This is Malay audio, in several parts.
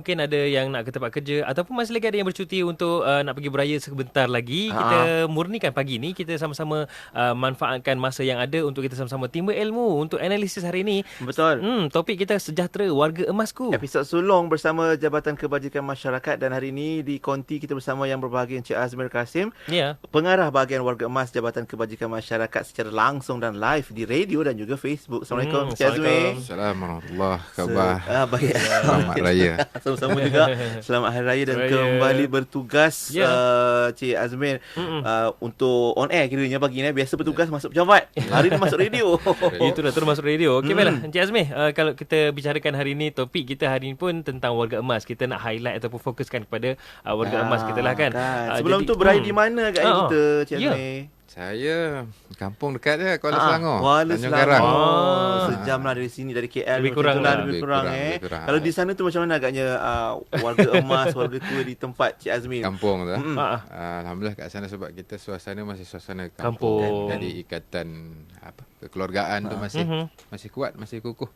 Mungkin ada yang nak ke tempat kerja ataupun masih lagi ada yang bercuti untuk nak pergi beraya sebentar lagi. Kita murnikan pagi ni, kita sama-sama manfaatkan masa yang ada untuk kita sama-sama timba ilmu untuk analisis hari ini. Betul. Topik kita sejahtera warga emasku. Episod sulung bersama Jabatan Kebajikan Masyarakat, dan hari ini di konti kita bersama yang berbahagia Encik Azmir Kasim, pengarah bahagian warga emas Jabatan Kebajikan Masyarakat secara langsung dan live di radio dan juga Facebook. Assalamualaikum Encik Azmir. Assalamualaikum warahmatullahi wabarakatuh. Baik. Selamat Raya. Sama-sama juga. Selamat Hari Raya dan kembali bertugas Cik Azmir untuk on air kiranya pagi ni. Biasa bertugas masuk pejabat. Hari ni masuk radio. Itulah terus masuk radio. Okey, baiklah Encik Azmir, kalau kita bicarakan hari ini, topik kita hari ini pun tentang warga emas. Kita nak highlight ataupun fokuskan kepada warga emas kita lah kan. Sebelum tu beraya di mana agaknya kita Cik Azmir? Saya kampung dekat je, Kuala Selangor. Kuala Tanjung Karang. Sejam lah dari sini, dari KL. Lebih kurang. Lebih kurang. Kalau di sana tu macam mana agaknya warga emas, warga tua di tempat Cik Azmir? Kampung tu. Alhamdulillah kat sana sebab kita suasana masih suasana kampung. Kan? Jadi ikatan kekeluargaan tu masih kuat, masih kukuh.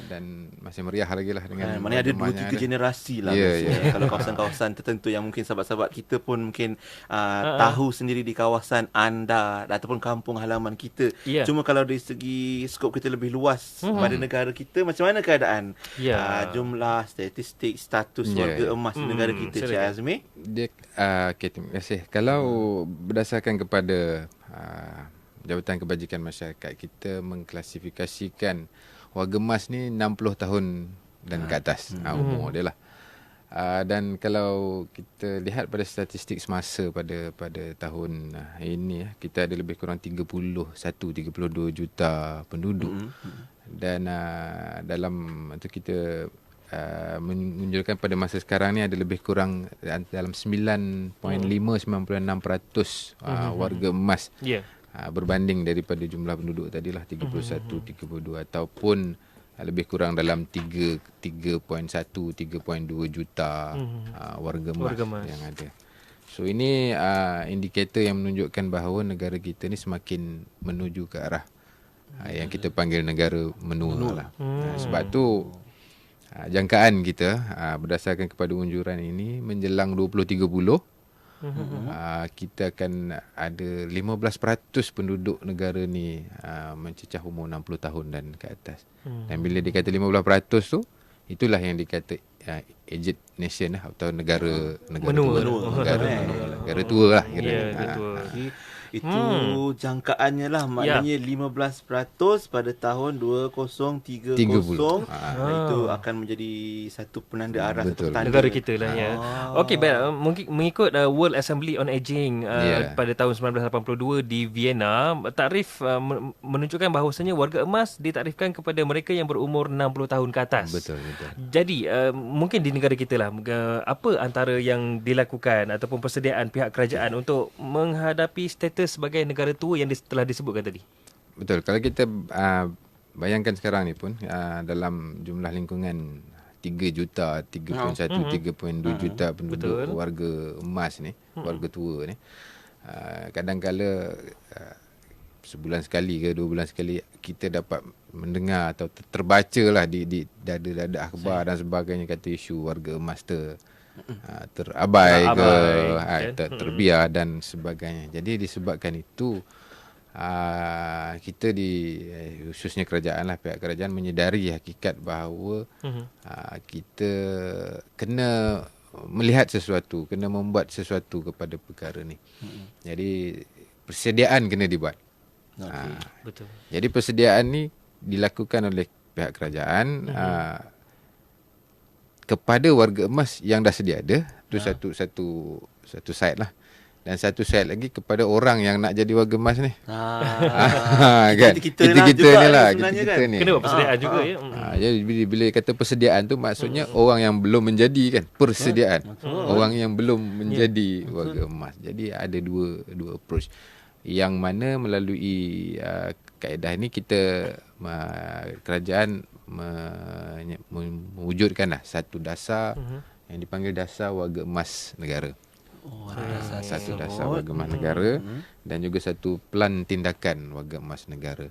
Dan masih meriah lagi lah dengan mana ada 2-3 generasi lah. Kalau kawasan-kawasan tertentu yang mungkin sahabat-sahabat kita pun mungkin tahu sendiri di kawasan anda ataupun kampung halaman kita. Cuma kalau dari segi skop kita lebih luas pada negara kita, macam mana keadaan jumlah, statistik, status warga emas di negara kita, Cik Azmi? Okay, terima kasih. Kalau berdasarkan kepada Jabatan Kebajikan Masyarakat, kita mengklasifikasikan warga emas ni 60 tahun dan ke atas umur dia lah. Dan kalau kita lihat pada statistik semasa pada tahun ini, kita ada lebih kurang 31-32 juta penduduk. Dan dalam itu kita menunjukkan pada masa sekarang ni ada lebih kurang dalam 9.5-96% warga emas berbanding daripada jumlah penduduk tadilah 31-32 ataupun lebih kurang dalam 3.1-3.2 juta warga emas yang ada. So ini indikator yang menunjukkan bahawa negara kita ni semakin menuju ke arah yang kita panggil negara menua lah. Sebab tu jangkaan kita berdasarkan kepada unjuran ini menjelang 2030 kita akan ada 15% penduduk negara ni mencecah umur 60 tahun dan ke atas. Dan bila dikata 15% tu, itulah yang dikata aged nation lah, atau negara menua. Negara tua lah. Itu jangkaannya lah, maknanya 15% pada tahun 2030. Itu akan menjadi satu penanda arah, satu tanda negara kita lah. Okey, baik, mungkin mengikut World Assembly on Aging pada tahun 1982 di Vienna, takrif menunjukkan bahawasanya warga emas ditakrifkan kepada mereka yang berumur 60 tahun ke atas. Betul. Jadi mungkin di negara kita lah, apa antara yang dilakukan ataupun persediaan pihak kerajaan untuk menghadapi status sebagai negara tua yang telah disebutkan tadi? Betul. Kalau kita bayangkan sekarang ni pun dalam jumlah lingkungan 3 juta, 3.1, 3.2 juta penduduk warga emas ni, warga tua ni, kadang-kala sebulan sekali ke 2 bulan sekali kita dapat mendengar atau terbaca lah di dada-dada akhbar dan sebagainya, kata isu warga emas terabai ke terbiar dan sebagainya. Jadi disebabkan itu kita khususnya kerajaan lah, pihak kerajaan menyedari hakikat bahawa kita kena melihat sesuatu, kena membuat sesuatu kepada perkara ni. Jadi persediaan kena dibuat. Betul. Jadi persediaan ni dilakukan oleh pihak kerajaan kepada warga emas yang dah sedia ada. Tu satu side lah. Dan satu side lagi kepada orang yang nak jadi warga emas ni. Kan? Kita ni lah. Kita ni. Kena buat persediaan juga ya. Jadi bila kata persediaan tu maksudnya orang yang belum menjadi kan, persediaan. Orang yang belum menjadi warga emas. Jadi ada dua approach. Yang mana melalui kaedah ni kita kerajaan mewujudkanlah satu dasar yang dipanggil dasar warga emas negara. Satu dasar warga emas negara dan juga satu plan tindakan warga emas negara.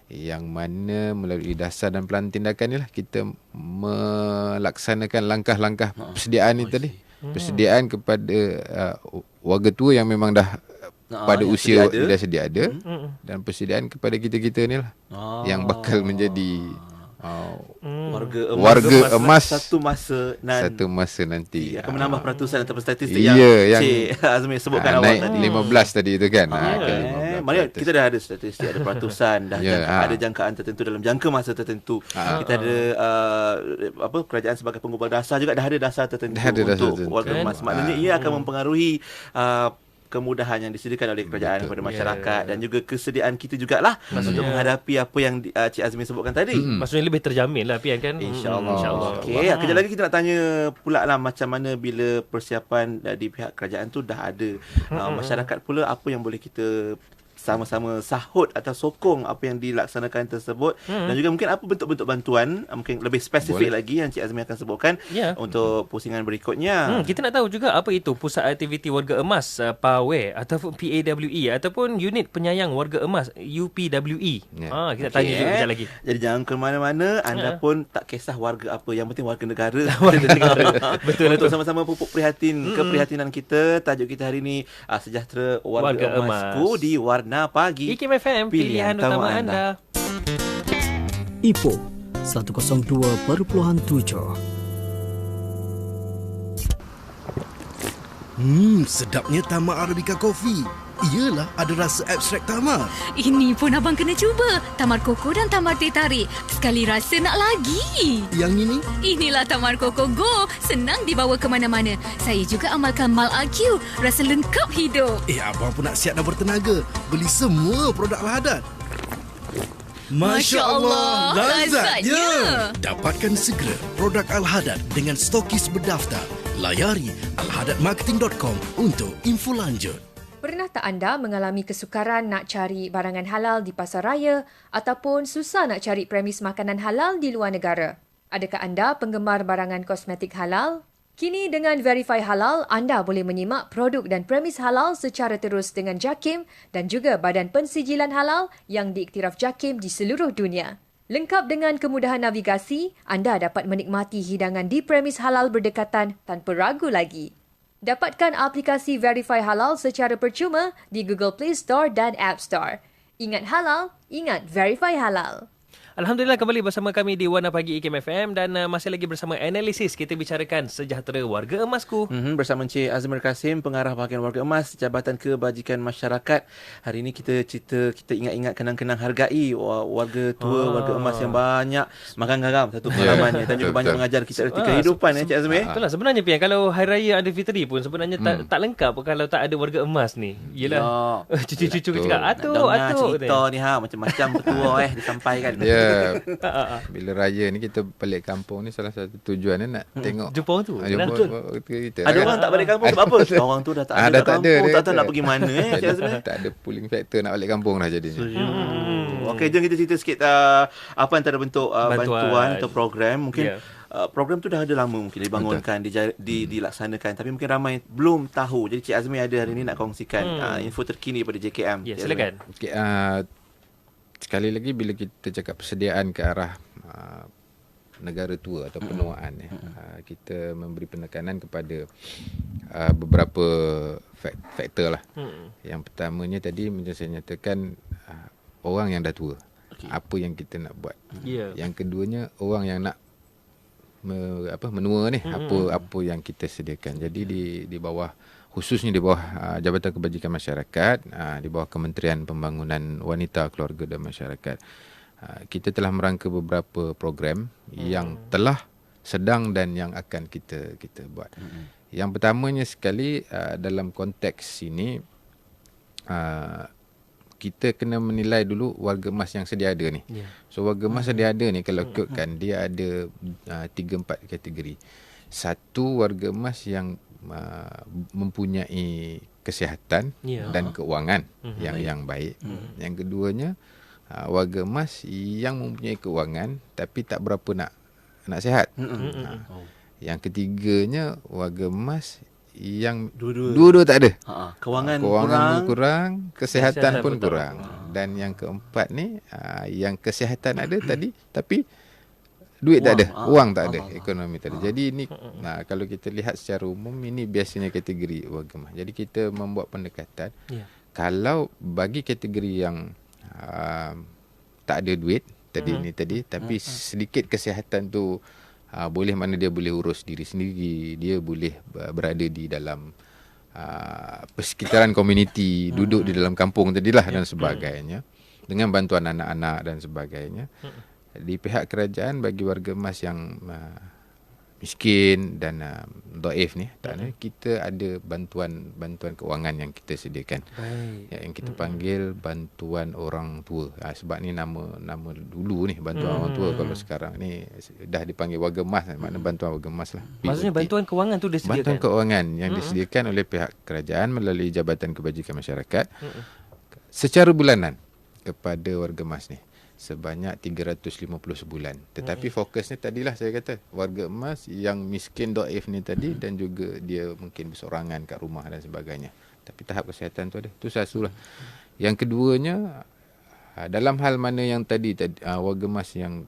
yang mana melalui dasar dan pelan tindakan ni lah kita melaksanakan langkah-langkah persediaan ni tadi. Persediaan kepada warga tua yang memang dah pada usia dah sedia ada, dan persediaan kepada kita-kita ni lah yang bakal menjadi warga emas satu masa nanti akan menambah peratusan ataupun statistik yang Cik Azmi sebutkan awal naik tadi. 15 tadi itu kan. Maknanya kita dah ada statistik, ada peratusan, dah ada jangkaan tertentu dalam jangka masa tertentu. Kita ada kerajaan sebagai pengumpul dasar juga dah ada dasar tertentu untuk warga emas. Maknanya ia akan mempengaruhi kemudahan yang disediakan oleh kerajaan kepada masyarakat dan juga kesediaan kita jugalah untuk menghadapi apa yang Cik Azmi sebutkan tadi. Maksudnya lebih terjamin lah Pian kan. InsyaAllah. Okey, kejap lagi kita nak tanya pula lah macam mana bila persiapan di pihak kerajaan tu dah ada. Masyarakat pula apa yang boleh kita sama-sama sahut atau sokong apa yang dilaksanakan tersebut dan juga mungkin apa bentuk-bentuk bantuan mungkin lebih spesifik lagi yang Cik Azmi akan sebutkan untuk pusingan berikutnya. Kita nak tahu juga apa itu Pusat Aktiviti Warga Emas PAWE ataupun PAWE ataupun Unit Penyayang Warga Emas UPWE. Kita tanya juga kejap lagi. Jadi jangan ke mana-mana, anda pun tak kisah warga apa, yang penting warga negara. Betul. Untuk sama-sama pupuk keprihatinan kita, tajuk kita hari ini sejahtera warga emasku di Warna Pagi. IKIM FM, pilihan utama anda. Ipoh 102.7. Sedapnya Tamar Arabica Coffee. Iyalah, ada rasa abstrak Tamar. Ini pun abang kena cuba. Tamar Koko dan Tamar Teh Tarik. Sekali rasa nak lagi. Yang ini? Inilah Tamar Koko Go. Senang dibawa ke mana-mana. Saya juga amalkan Mal IQ. Rasa lengkap hidup. Abang pun nak siap dan bertenaga. Beli semua produk Al-Haddad. Masya Allah, lazatnya. Dapatkan segera produk Al-Haddad dengan stokis berdaftar. Layari alhaddadmarketing.com untuk info lanjut. Pernah tak anda mengalami kesukaran nak cari barangan halal di pasar raya ataupun susah nak cari premis makanan halal di luar negara? Adakah anda penggemar barangan kosmetik halal? Kini dengan Verify Halal, anda boleh menyimak produk dan premis halal secara terus dengan JAKIM dan juga Badan Pensijilan Halal yang diiktiraf JAKIM di seluruh dunia. Lengkap dengan kemudahan navigasi, anda dapat menikmati hidangan di premis halal berdekatan tanpa ragu lagi. Dapatkan aplikasi Verify Halal secara percuma di Google Play Store dan App Store. Ingat halal, ingat Verify Halal. Alhamdulillah kembali bersama kami di Warna Pagi IKIM FM dan masih lagi bersama analisis kita bicarakan sejahtera warga emasku. Bersama Encik Azmir Kasim, pengarah bahagian warga emas Jabatan Kebajikan Masyarakat. Hari ini kita ingat-ingat kenang-kenang hargai warga tua, warga emas yang banyak makan garam satu pengalamannya dan juga banyak mengajar kita erti kehidupan Encik Azmir. Itulah sebenarnya Pian, kalau Hari Raya Aidilfitri pun sebenarnya tak lengkap kalau tak ada warga emas ni. Yelah. Cucu-cucu cakap atuk cerita ni macam-macam petua disampaikan. Bila raya ni kita balik kampung ni salah satu tujuan nak tengok jumpa orang tu. Ada orang tak balik kampung sebab apa? Orang tu dah tak ada kampung, tak tahu nak pergi mana tak ada pooling factor nak balik kampung dah jadinya. Okey, jom kita cerita sikit apa antara bentuk bantuan atau program. Mungkin program tu dah ada lama mungkin dibangunkan, dilaksanakan, tapi mungkin ramai belum tahu. Jadi Cik Azmi ada hari ni nak kongsikan info terkini pada JKM. Ya, silakan. Okay, sekali lagi bila kita cakap persediaan ke arah negara tua atau penuaan kita memberi penekanan kepada beberapa faktor lah. Yang pertamanya tadi macam saya nyatakan orang yang dah tua. Apa yang kita nak buat. Yang keduanya orang yang nak menua ni, apa yang kita sediakan. Jadi di bawah, khususnya di bawah Jabatan Kebajikan Masyarakat, di bawah Kementerian Pembangunan Wanita, Keluarga dan Masyarakat, kita telah merangka beberapa program yang telah, sedang dan yang akan kita buat. Yang pertamanya sekali, dalam konteks ini kita kena menilai dulu warga emas yang sedia ada ni. So warga emas sedia ada ni kalau ikutkan dia ada 3-4 kategori. Satu, warga emas yang mempunyai kesihatan dan keuangan yang baik. Yang keduanya, warga emas yang mempunyai keuangan tapi tak berapa nak sihat. Yang ketiganya, warga emas yang dua-dua tak ada. Kewangan kurang, kesihatan pun kurang. Dan yang keempat ni, yang kesihatan ada tadi, tapi duit tak ada, wang tak ada, ekonomi tak ada. Jadi ini kalau kita lihat secara umum, ini biasanya kategori warga emas. Jadi kita membuat pendekatan, kalau bagi kategori yang tak ada duit tadi, tapi sedikit kesihatan tu boleh, mana dia boleh urus diri sendiri, dia boleh berada di dalam persekitaran komuniti, duduk di dalam kampung tadilah dan sebagainya, dengan bantuan anak-anak dan sebagainya. Di pihak kerajaan, bagi warga emas yang miskin dan dhaif ni, kita ada bantuan kewangan yang kita sediakan. Yang kita panggil bantuan orang tua. Sebab ni nama dulu ni bantuan orang tua. Kalau sekarang ni dah dipanggil warga emas, maknanya bantuan warga emas lah. Maksudnya bantuan kewangan tu disediakan? Bantuan kewangan yang disediakan oleh pihak kerajaan melalui Jabatan Kebajikan Masyarakat secara bulanan kepada warga emas ni, sebanyak 350 sebulan. Tetapi fokusnya tadilah saya kata, warga emas yang miskin dhaif ni tadi, dan juga dia mungkin bersorangan kat rumah dan sebagainya. Tapi tahap kesihatan tu ada. Itu satu lah. Yang keduanya, dalam hal mana yang tadi warga emas yang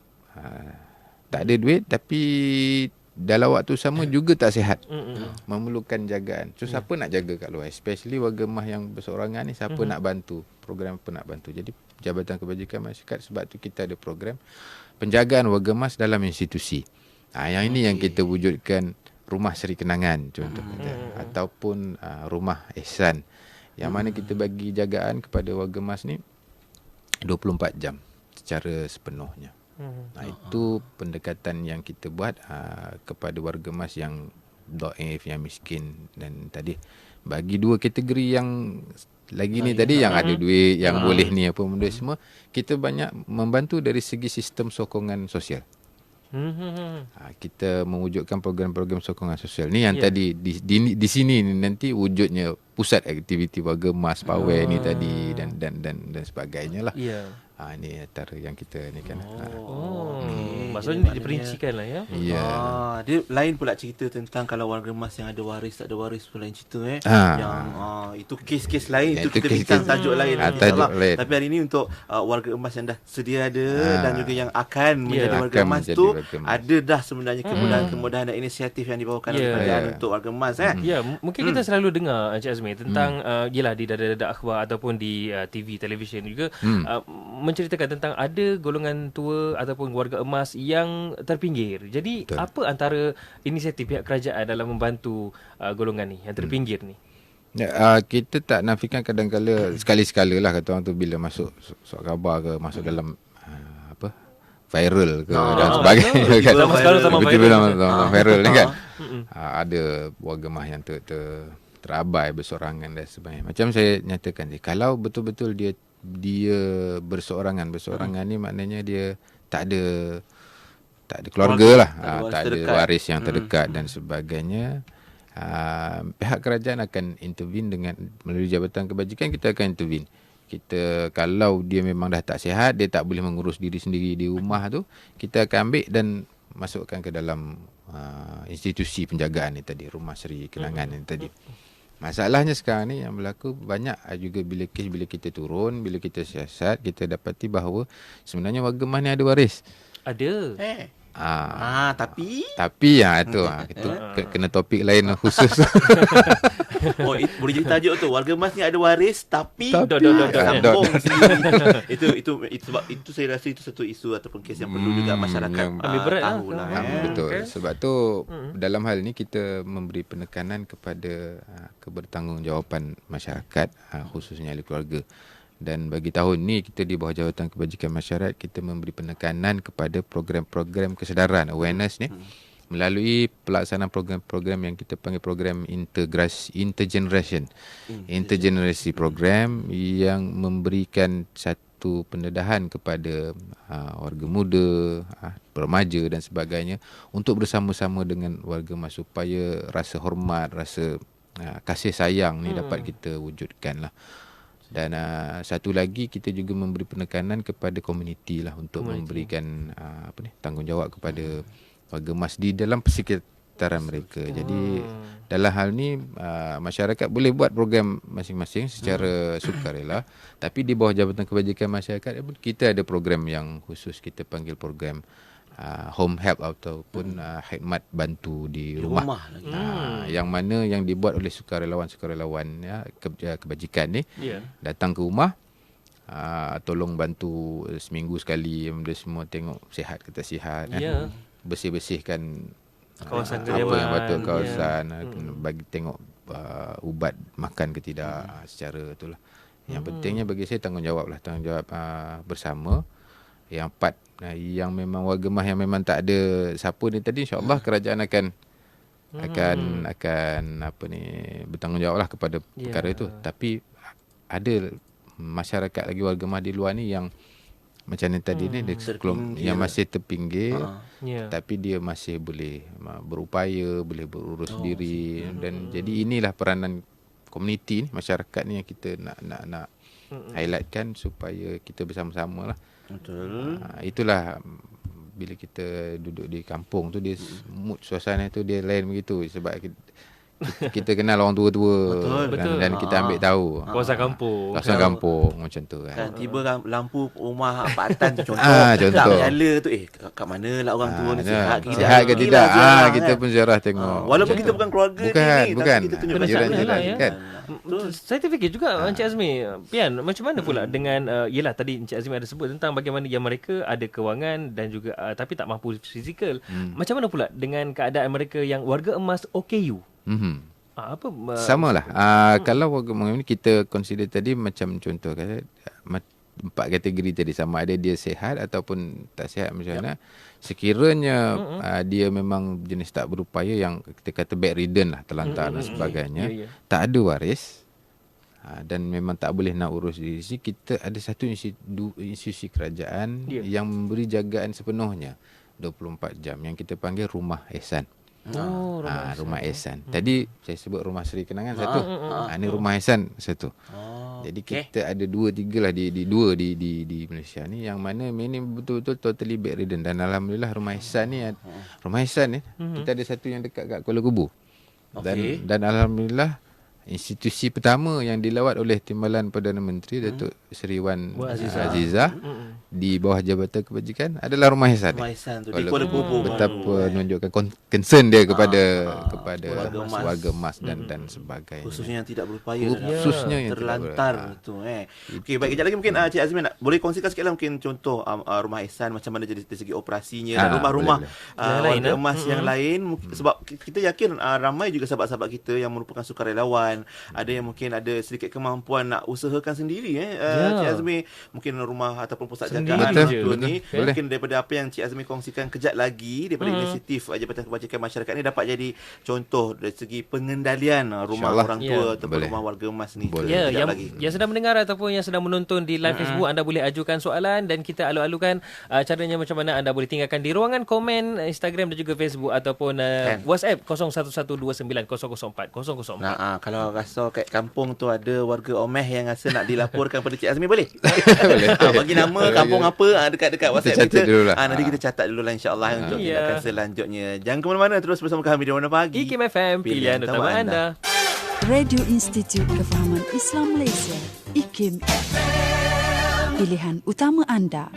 tak ada duit tapi dalam waktu sama juga tak sihat, memerlukan jagaan. So siapa nak jaga kat luar? Especially warga emas yang bersorangan ni, siapa nak bantu? Program apa nak bantu? Jadi Jabatan Kebajikan Masyarakat, sebab tu kita ada program penjagaan warga emas dalam institusi. Yang ini yang kita wujudkan rumah seri kenangan contohnya, ataupun rumah ihsan, yang mana kita bagi jagaan kepada warga emas ni 24 jam secara sepenuhnya. Itu pendekatan yang kita buat kepada warga emas yang dhaif, yang miskin, dan tadi bagi dua kategori yang lagi ni tadi, yang ada duit, yang boleh ni apa benda semua, kita banyak membantu dari segi sistem sokongan sosial. Kita mewujudkan program-program sokongan sosial ni yang tadi di sini ni nanti wujudnya pusat aktiviti warga emas pawai ni tadi, dan sebagainya lah. Ini antara yang kita ni kan. Maksudnya diperincikan lah ya. Dia lain pula cerita tentang kalau warga emas yang ada waris tak ada waris pun lain cerita Yang itu kes-kes lain, itu kita bincang tajuk lain lain. Tapi hari ini untuk warga emas yang dah sedia ada dan juga yang akan menjadi warga emas tu, ada dah sebenarnya kemudahan-kemudahan dan inisiatif yang dibawakan oleh kerajaan untuk warga emas mungkin kita selalu dengar Encik Azmi tentang yelah di dada-dada akhbar ataupun di TV, televisyen juga menceritakan tentang ada golongan tua ataupun warga emas yang terpinggir. Jadi apa antara inisiatif pihak kerajaan dalam membantu golongan ni yang terpinggir ni? Kita tak nafikan, kadang-kadang sekali-sekala lah kata orang tu, bila masuk surat khabar ke, masuk dalam viral ke dan sebagainya kan. Sama viral ni kan. Ada warga emas yang terabai, bersorangan dan sebagainya. Macam saya nyatakan, kalau betul-betul dia bersorangan ni maknanya dia tak ada keluarga lah, tak ada waris yang terdekat dan sebagainya. Pihak kerajaan akan intervene dengan melalui Jabatan Kebajikan. Kita akan intervene. Kita, kalau dia memang dah tak sihat, dia tak boleh mengurus diri sendiri di rumah tu, kita akan ambil dan masukkan ke dalam institusi penjagaan ni tadi, rumah seri kenangan ni tadi. Masalahnya sekarang ni yang berlaku banyak juga, bila kita turun, bila kita siasat, kita dapati bahawa sebenarnya warga emas ni ada waris. Ada. Tapi itu kena topik lain khusus. Boleh jadi tajuk tu, warga emas ni ada waris tapi sambung sendiri. Itu sebab itu saya rasa itu satu isu ataupun kes yang perlu juga masyarakat tahu lah. Betul. Sebab tu dalam hal ni kita memberi penekanan kepada kebertanggungjawaban masyarakat, khususnya ahli keluarga. Dan bagi tahun ni kita di bawah Jabatan Kebajikan Masyarakat, kita memberi penekanan kepada program-program kesedaran, awareness ni, melalui pelaksanaan program-program yang kita panggil program intergenerasi program, yang memberikan satu pendedahan kepada warga muda, remaja dan sebagainya, untuk bersama-sama dengan warga emas supaya rasa hormat, rasa kasih sayang ni dapat kita wujudkan lah. Dan satu lagi, kita juga memberi penekanan kepada komuniti lah, untuk memberikan tanggungjawab kepada warga emas di dalam sekitaran mereka. Jadi dalam hal ni masyarakat boleh buat program masing-masing secara sukarela, tapi di bawah Jabatan Kebajikan Masyarakat kita ada program yang khusus kita panggil program home help ataupun khidmat bantu di rumah. Yang mana yang dibuat oleh sukarelawan-sukarelawan kebajikan ni datang ke rumah, tolong bantu seminggu sekali, benda semua tengok sihat ke tak sihat, bersih-bersihkan kawasan apa yang patut kawasan, bagi tengok ubat makan ke tidak, secara itulah. Yang pentingnya bagi saya tanggungjawab bersama. Yang part yang memang warga emas yang memang tak ada siapa ni tadi, insya-Allah kerajaan akan bertanggungjawablah kepada perkara itu. Tapi ada masyarakat lagi warga emas di luar ni yang macam ni tadi ni yang masih terpinggir, tapi dia masih boleh berupaya, boleh berurus diri, dan jadi inilah peranan komuniti ni, masyarakat ni yang kita nak highlightkan supaya kita bersama-sama lah. Betul. Itulah bila kita duduk di kampung tu, dia mood suasana tu dia lain begitu, sebab kita kenal orang tua-tua. Betul. Dan kita ambil tahu kawasan kampung macam tu kan. Tiba lampu rumah Pak Tan tu contoh. Nyala tu kat mana lah orang tua ni, sihat ke tidak. Kita pun ziarah tengok. Walaupun kita bukan keluarga ni, bukan. Tapi kita tunjuk jiran-jiran kan. Saya terfikir juga Encik Azmi, Pian, macam mana pula dengan yelah tadi Encik Azmi ada sebut tentang bagaimana yang mereka ada kewangan dan juga tapi tak mampu fizikal. Macam mana pula dengan keadaan mereka yang warga emas OKU? Samalah. Kalau warga emas ni kita consider tadi macam contoh kata 4 kategori tadi, sama ada dia sihat ataupun tak sihat macam mana. Sekiranya dia memang jenis tak berupaya, yang kita kata bedridden lah, terlantar dan sebagainya, tak ada waris, dan memang tak boleh nak urus diri sendiri, kita ada satu institusi kerajaan yang memberi jagaan sepenuhnya 24 jam yang kita panggil Rumah Ehsan. Rumah Ehsan. Tadi saya sebut Rumah Seri Kenangan satu. Ini Rumah Ehsan satu. Jadi kita ada 2-3 lah di Malaysia ni, yang mana ini betul-betul totally bedridden. Dan alhamdulillah Rumah Ehsan ni kita ada satu yang dekat kat Kuala Kubu. Dan alhamdulillah institusi pertama yang dilawat oleh Timbalan Perdana Menteri Datuk Seri Wan Azizah di bawah Jabatan Kebajikan adalah Rumah Ehsan. Di Kuala Kubu. Betapa menunjukkan concern dia kepada warga emas dan sebagainya. Khususnya yang tidak berupaya, khususnya yang terlantar tu. Okey, baik, kejap lagi mungkin Cik Azmi boleh kongsikan sikitlah mungkin contoh Rumah Ehsan macam mana dari segi operasinya dan rumah-rumah warga emas yang lain, sebab kita yakin ramai juga sahabat-sahabat kita yang merupakan sukarelawan, ada yang mungkin ada sedikit kemampuan nak usahakan sendiri Cik Azmi, mungkin rumah ataupun pusat jagaan ni. Mungkin daripada apa yang Cik Azmi kongsikan kejap lagi daripada inisiatif Jabatan Kebajikan Masyarakat ni dapat jadi contoh dari segi pengendalian rumah orang tua ataupun rumah warga emas ni. Yang sedang mendengar ataupun yang sedang menonton di live Facebook, anda boleh ajukan soalan dan kita alu-alukan caranya macam mana. Anda boleh tinggalkan di ruangan komen Instagram dan juga Facebook ataupun WhatsApp 01129004 004. Kalau rasa kat kampung tu ada warga Omeh yang rasa nak dilaporkan pada Cik Azmi, boleh? Bagi nama kampung apa dekat WhatsApp kita. Nanti kita catat dulu lah insya-Allah untuk tindakan selanjutnya. Jangan ke mana-mana, terus bersama kami di Warna Pagi. IKIM FM, pilihan utama anda. Radio Institut Kefahaman Islam Malaysia, IKIM FM, pilihan utama anda.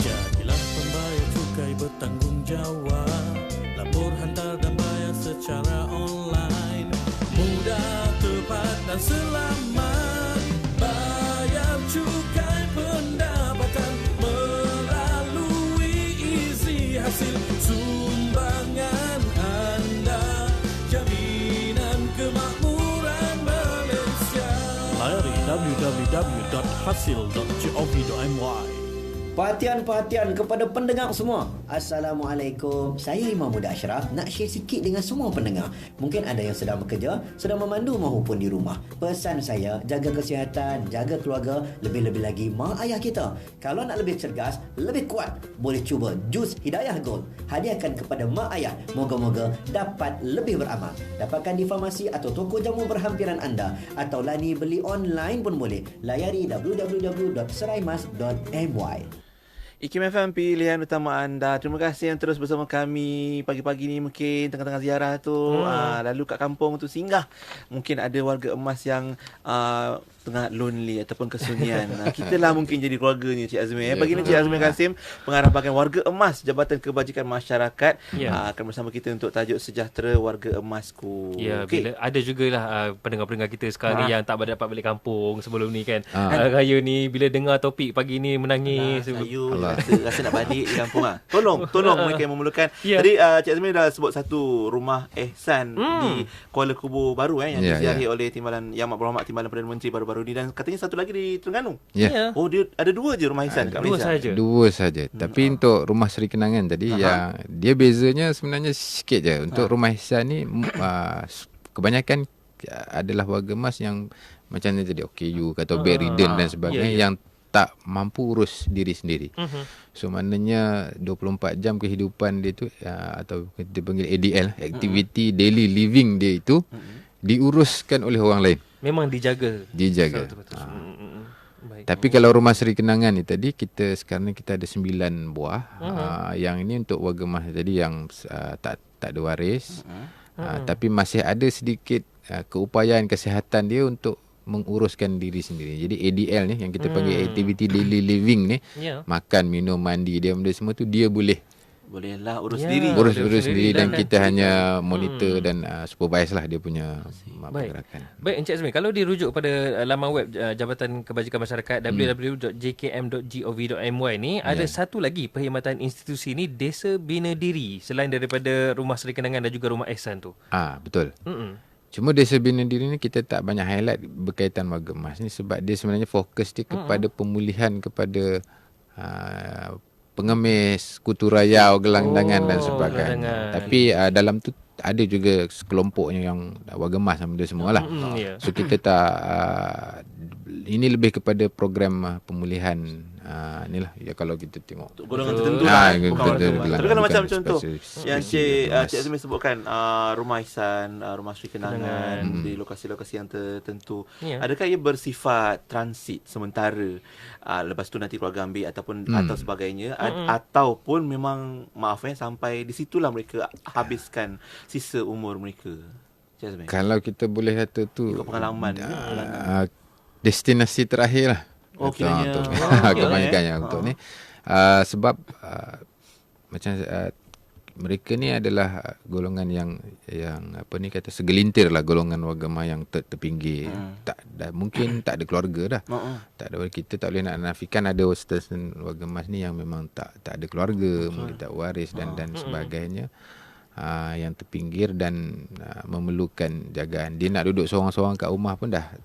Jadilah pembayar cukai bertanggungjawab, lapor, hantar dan bayar secara online. Mudah, tepat dan selamat. Bayar cukai pendapatan melalui Easy Hasil sumbangan anda. Jaminan kemakmuran Malaysia. Layari www.hasil.gov.my. Perhatian kepada pendengar semua. Assalamualaikum. Saya Imam Muda Ashraf nak share sikit dengan semua pendengar. Mungkin ada yang sedang bekerja, sedang memandu maupun di rumah. Pesan saya, jaga kesihatan, jaga keluarga, lebih-lebih lagi mak ayah kita. Kalau nak lebih cergas, lebih kuat, boleh cuba jus Hidayah Gold. Hadiahkan kepada mak ayah. Moga-moga dapat lebih beramal. Dapatkan di farmasi atau toko jamu berhampiran anda, atau lani beli online pun boleh. Layari www.seraimas.my. IKIM FM, pilihan utama anda. Terima kasih yang terus bersama kami. Pagi-pagi ni mungkin tengah-tengah ziarah tu, lalu kat kampung tu singgah. Mungkin ada warga emas yang tengah lonely ataupun kesunyian. Kita lah mungkin jadi keluarganya Cik Azmi. Pagi ni Cik Azmi Kasim, pengarah bahagian Warga Emas Jabatan Kebajikan Masyarakat, akan bersama kita untuk tajuk Sejahtera Warga Emasku. Bila ada jugalah pendengar-pendengar kita sekarang ni yang tak dapat balik kampung sebelum ni kan. Raya ni bila dengar topik pagi ni menangis. Rasa nak balik di kampung Tolong mereka yang memerlukan. Tadi Cik Azmi dah sebut satu rumah ihsan di Kuala Kubur baru yang diziarahi oleh Timbalan Yang Amat Berhormat Timbalan Perdana Menteri baru-baru ni, dan katanya satu lagi di Terengganu. Oh, dia ada 2 je rumah ihsan kat Malaysia. Dua saja. Tapi untuk rumah Seri Kenangan tadi yang dia bezanya sebenarnya sikit je. Untuk rumah ihsan ni kebanyakan adalah warga emas yang macam ni tadi, OKU atau bedridden dan sebagainya yang tak mampu urus diri sendiri. So maknanya 24 jam kehidupan dia tu atau kita panggil ADL, activity daily living dia itu diuruskan oleh orang lain. Memang dijaga. Betul. Tapi kalau rumah Seri Kenangan ni tadi, sekarang ni kita ada 9 buah. Yang ini untuk warga emas tadi yang tak ada waris. Tapi masih ada sedikit keupayaan kesihatan dia untuk menguruskan diri sendiri. Jadi ADL ni yang kita panggil activity daily living ni, makan, minum, mandi dia benda semua tu dia bolehlah urus diri. Urus diri dan kita hanya monitor dan supervise lah dia punya pergerakan. Baik Encik Azmi, kalau dirujuk pada laman web Jabatan Kebajikan Masyarakat www.jkm.gov.my ni, ada satu lagi perkhidmatan institusi ni, Desa Bina Diri, selain daripada Rumah Seri Kenangan dan juga Rumah Ihsan tu. Betul. Cuma Desa Bina Diri ni kita tak banyak highlight berkaitan warga emas ni sebab dia sebenarnya fokus dia kepada pemulihan kepada pengemis, kutu rayau, gelandangan dan sebagainya. Tapi dalam tu ada juga sekelompoknya yang warga emas sama dia semualah. So kita tak ini lebih kepada program pemulihan inilah ya, kalau kita tengok golongan tertentu tapi kalau macam contoh yang Cik Azmi sebutkan, rumah ihsan, rumah Seri Kenangan di lokasi-lokasi yang tertentu, adakah ia bersifat transit sementara, lepas tu nanti keluarga ambil ataupun atau sebagainya, ataupun memang sampai di situlah mereka habiskan sisa umur mereka? Cik Azmi, kalau kita boleh kata tu pengalaman destinasi terakhir lah untuk kebanyakannya untuk ni, sebab macam mereka ni adalah golongan yang kata segelintir lah golongan warga emas yang terpinggir. Mungkin tak ada keluarga dah. Tak ada, kita tak boleh nak nafikan ada stesen warga emas ni yang memang tak ada keluarga, mungkin tak waris dan sebagainya. Yang terpinggir dan memerlukan jagaan. Dia nak duduk seorang-seorang kat rumah pun dah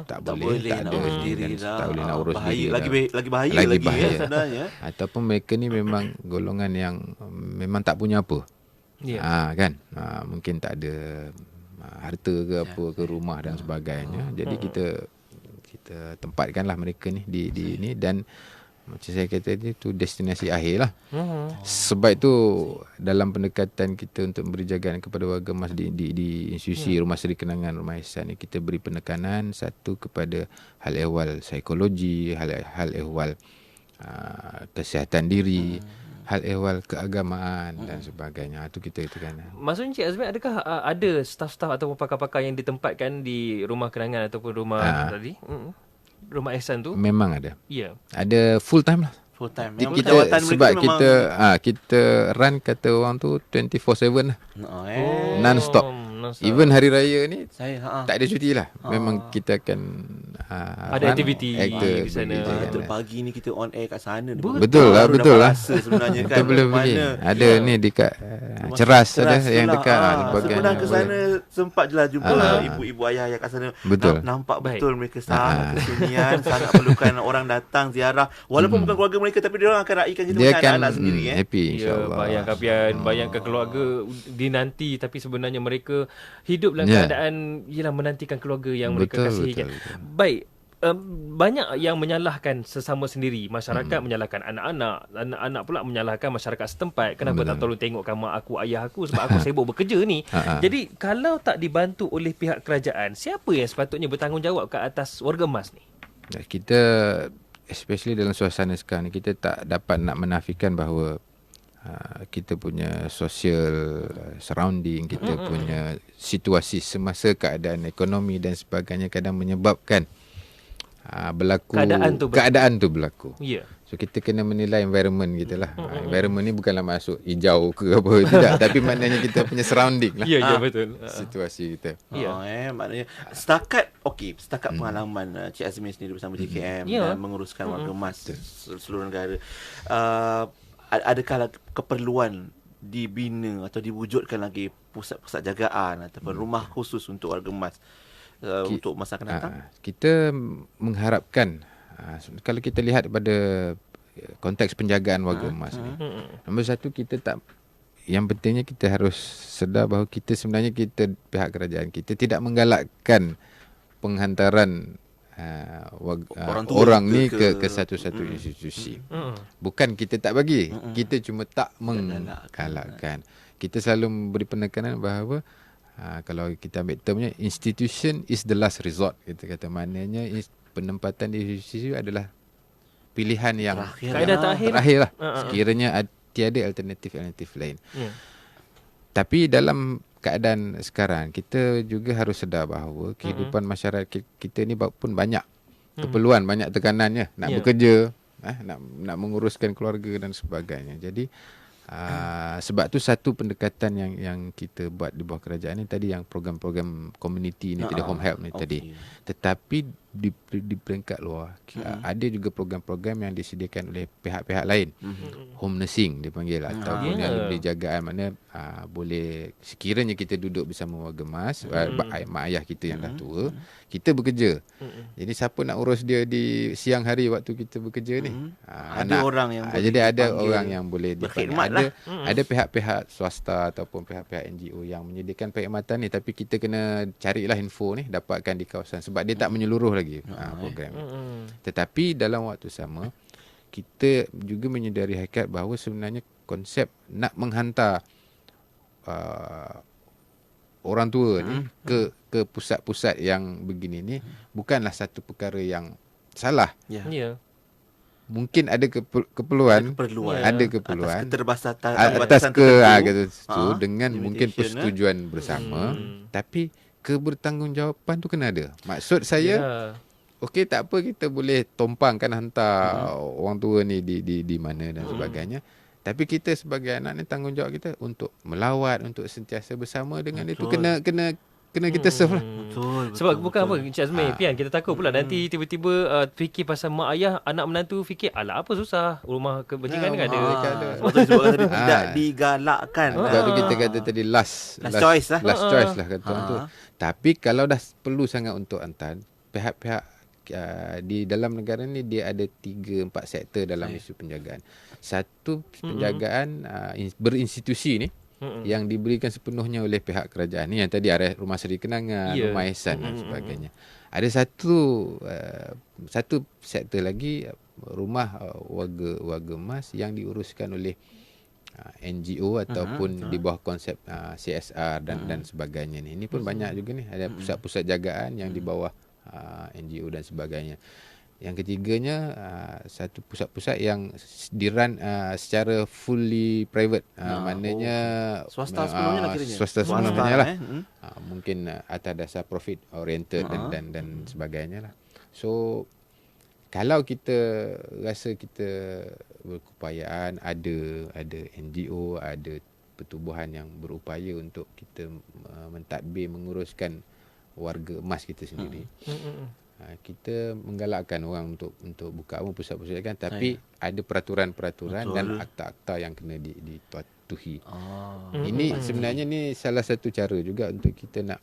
tak boleh nak urus diri dah. Tak boleh nak urus diri. Lagi bahaya sebenarnya. Ataupun mereka ni memang golongan yang memang tak punya apa. Kan? Mungkin tak ada harta ke apa ke rumah dan sebagainya. Jadi kita tempatkanlah mereka ni di ini, dan macam saya kata itu destinasi akhir lah. Sebab itu dalam pendekatan kita untuk memberi jagaan kepada warga emas di institusi Rumah Seri Kenangan, Rumah Ihsan ni, kita beri penekanan satu kepada hal ehwal psikologi, hal ehwal kesihatan diri, hal ehwal keagamaan dan sebagainya. Itu kita kan. Maksudnya Cik Azmi, adakah ada staf-staf atau pakar-pakar yang ditempatkan di Rumah Kenangan ataupun rumah tadi? Rumah Ihsan tu? Memang ada. Ada full time lah. Full time. Sebab kita run, kata orang tu 24/7 lah. Non-stop. Even hari raya ni tak ada cuti lah. Memang kita akan ada aktiviti di sana. Pagi ni kita on air kat sana. Betul lah. Sebenarnya kan. Ada ni dekat Ceras ada yang dekat. Sebenarnya ke sana sempat je lah jumpa ibu-ibu ayah yang kat sana. Betul. Nampak betul mereka sangat kesunyian, sangat perlukan orang datang ziarah. Walaupun bukan keluarga mereka, tapi dia orang akan raikan je dengan anak-anak sendiri. Happy insyaAllah. Bayangkan keluarga dinanti, tapi sebenarnya mereka hidup dalam keadaan menantikan keluarga yang mereka kasihi. Baik, banyak yang menyalahkan sesama sendiri. Masyarakat menyalahkan anak-anak pula menyalahkan masyarakat setempat. Kenapa tak tolong tengokkan mak aku, ayah aku, sebab aku sibuk bekerja ni. Jadi kalau tak dibantu oleh pihak kerajaan, siapa yang sepatutnya bertanggungjawab ke atas warga emas ni? Kita especially dalam suasana sekarang ni, kita tak dapat nak menafikan bahawa kita punya social surrounding, kita punya situasi semasa keadaan ekonomi dan sebagainya kadang menyebabkan berlaku keadaan tu berlaku. Yeah. So kita kena menilai environment kita lah. Environment ni bukanlah masuk hijau ke apa tidak, tapi maknanya kita punya surrounding lah. Ya, betul. Situasi kita. Maknanya setakat pengalaman Cik Azmin sendiri bersama JKM dan menguruskan warga emas seluruh negara. Adakah keperluan dibina atau diwujudkan lagi pusat-pusat jagaan ataupun rumah khusus untuk warga emas untuk masa akan datang? Kita mengharapkan, kalau kita lihat pada konteks penjagaan warga emas ni, nombor satu, yang pentingnya kita harus sedar bahawa kita sebenarnya, pihak kerajaan kita tidak menggalakkan penghantaran orang ni ke satu-satu institusi. Bukan kita tak bagi, kita cuma tak menggalakkan. Kita selalu beri penekanan bahawa kalau kita ambil termnya, institution is the last resort. Kita kata maknanya penempatan di institusi adalah pilihan yang terakhir lah. Sekiranya tiada alternatif lain. Tapi dalam keadaan sekarang, kita juga harus sedar bahawa kehidupan masyarakat kita ni pun banyak keperluan, banyak tekanannya, nak bekerja, nak menguruskan keluarga dan sebagainya. Jadi sebab tu satu pendekatan yang kita buat di bawah kerajaan ni tadi, yang program-program community ni, tadi home help ni tadi. Tetapi di peringkat luar ada juga program-program yang disediakan oleh pihak-pihak lain. Home nursing dipanggil, ataupun yang diberi jagaan, mana boleh sekiranya kita duduk bersama warga emas, mak ayah kita yang dah tua, kita bekerja. Jadi siapa nak urus dia di siang hari waktu kita bekerja ni? Ada orang yang jadi ada orang yang boleh dipanggil. Ada pihak-pihak swasta ataupun pihak-pihak NGO yang menyediakan perkhidmatan ni, tapi kita kena carilah info ni, dapatkan di kawasan, sebab dia tak menyeluruh lagi program. Tetapi dalam waktu sama, kita juga menyedari hakikat bahawa sebenarnya konsep nak menghantar orang tua ni ke pusat-pusat yang begini ni bukanlah satu perkara yang salah. Mungkin ada keperluan atas dengan mungkin persetujuan bersama, tapi kebertanggungjawabpan tu kena ada. Maksud saya, okey, tak apa, kita boleh tumpangkan hantar orang tua ni di mana dan sebagainya. Tapi kita sebagai anak ni, tanggungjawab kita untuk melawat, untuk sentiasa bersama dengan itu, kena kita serve lah. Sebab bukan apa, Encik Azmi, Pian, kita takut pula nanti tiba-tiba fikir pasal mak ayah, anak menantu fikir, alah apa susah, rumah kebajikan kan ada. Sebab tu disebabkan tadi tidak digalakkan. Sebab tu kita kata tadi last choice lah kata tu. Tapi kalau dah perlu sangat untuk hantar, pihak-pihak di dalam negara ni dia ada 3-4 sektor dalam isu penjagaan. Satu, penjagaan berinstitusi ni yang diberikan sepenuhnya oleh pihak kerajaan ni, yang tadi rumah seri kenangan, rumah ihsan dan sebagainya. Ada satu sektor lagi, rumah warga emas yang diuruskan oleh NGO ataupun di bawah konsep CSR dan sebagainya ni. Ini pun banyak juga ni, ada pusat-pusat jagaan yang di bawah NGO dan sebagainya. Yang ketiganya, satu pusat-pusat yang dirun secara fully private, maknanya swasta sepenuhnya lah. Mungkin atas dasar profit oriented dan sebagainya lah. So kalau kita rasa kita berkeupayaan, ada NGO, ada pertubuhan yang berupaya untuk kita mentadbir, menguruskan warga emas kita sendiri, kita menggalakkan orang untuk buka pusat-pusat kan, tapi ada peraturan-peraturan dan akta-akta yang kena dituhi. Ini sebenarnya ni salah satu cara juga untuk kita nak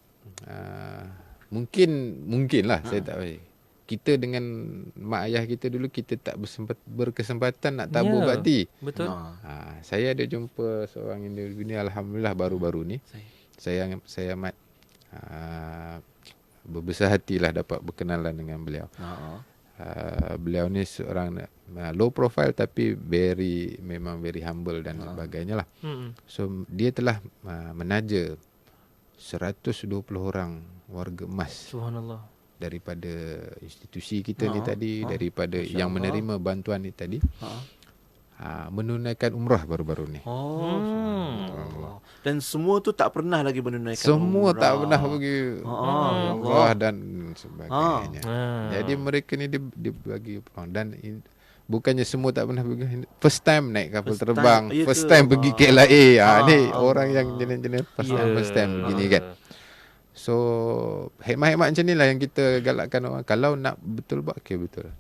mungkinlah saya tak tahu. Kita dengan mak ayah kita dulu, kita tak berkesempatan nak tabur bakti. Betul. Saya ada jumpa seorang individu ni, alhamdulillah baru-baru ni. Saya amat berbesar hatilah dapat berkenalan dengan beliau. Beliau ni seorang low profile tapi memang very humble dan sebagainya lah. So dia telah menaja 120 orang warga emas. Subhanallah. daripada institusi kita ni tadi, daripada yang menerima bantuan ni tadi, menunaikan umrah baru-baru ni. Dan semua tu tak pernah lagi menunaikan semua umrah. Tak pernah pergi umrah dan sebagainya. Jadi mereka ni dia bagi peluang. Dan bukannya semua tak pernah pergi, first time naik kapal terbang, first time pergi KLIA. Ni orang yang jenis-jenis first time begini kan. So hikmat-hikmat macam ni lah yang kita galakkan orang. Kalau nak betul buat, okay, betul.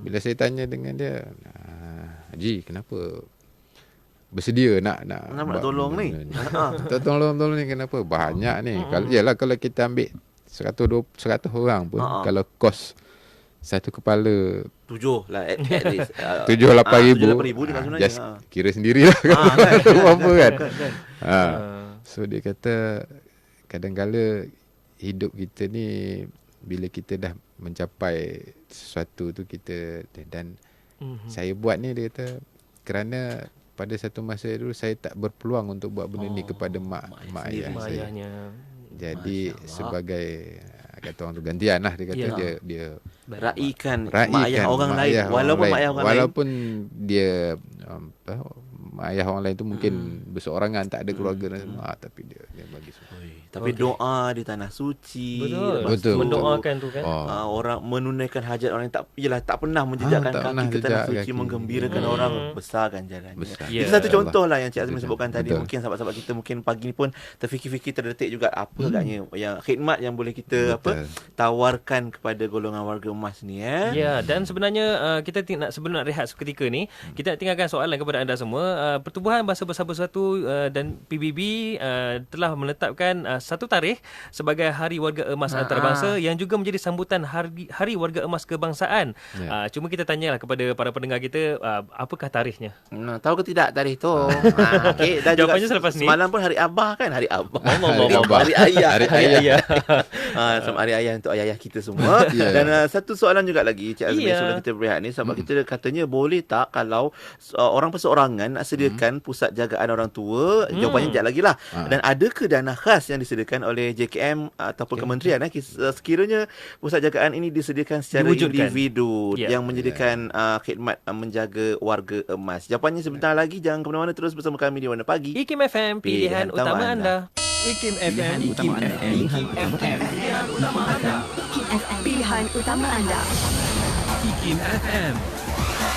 Bila saya tanya dengan dia, Haji, kenapa bersedia nak tolong ni? Tolong ni kenapa? Banyak ni. Kalau kita ambil 100 orang pun, kalau kos satu kepala 7 lah at least 7-8 ribu just kira sendirilah apa kan. So dia kata kadang-kala hidup kita ni, bila kita dah mencapai sesuatu tu kita, dan saya buat ni, dia kata kerana pada satu masa dulu saya tak berpeluang untuk buat benda ni kepada mak ayah saya. Jadi sebagai kata orang tu gantian lah, dia kata dia raikan mak ayah orang lain, walaupun mak ayah orang lain, walaupun dia mak ayah orang lain tu mungkin berseorangan, tak ada keluarga tapi dia bagi semua. Tapi doa di tanah suci, betul. Mendoakan tu kan, orang menunaikan hajat orang yang tak pernah menjejakkan kaki ke tanah suci, menggembirakan orang, besarkan jalannya. Itu satu contoh lah yang Cik Azmin sebutkan tadi. Mungkin sahabat-sahabat kita mungkin pagi ni pun terfikir-fikir, terdetik juga apa agaknya yang khidmat yang boleh kita tawarkan kepada golongan warga emas ni. Ya, dan sebenarnya kita sebelum nak rehat seketika ni, kita nak tinggalkan soalan kepada anda semua. Pertubuhan Bahasa Besar Bersatu dan PBB telah menetapkan satu tarikh sebagai Hari Warga Emas Antarabangsa yang juga menjadi sambutan Hari Warga Emas Kebangsaan. Cuma kita tanyalah kepada para pendengar kita, apakah tarikhnya? Tahu ke tidak tarikh tu? Okay, dan jawapannya selepas ni. Semalam pun Hari Abah kan? Hari Abah. Hari Ayah. Sama Hari Ayah untuk ayah kita semua. Dan satu soalan juga lagi, Cik Azmin, sebelum kita berehat ni, sebab kita katanya boleh tak kalau orang perseorangan nak sediakan pusat jagaan orang tua? Jawapannya sekejap lagi lah. Dan adakah dana khas yang disediakan oleh JKM ataupun kementerian sekiranya pusat jagaan ini disediakan secara individu yang menyediakan khidmat menjaga warga emas? Jawapannya sebentar lagi. Jangan ke mana-mana, terus bersama kami di Warna Pagi, IKIM FM, pilihan utama anda. IKIM FM, pilihan utama anda. Pilihan utama anda. IKIM FM,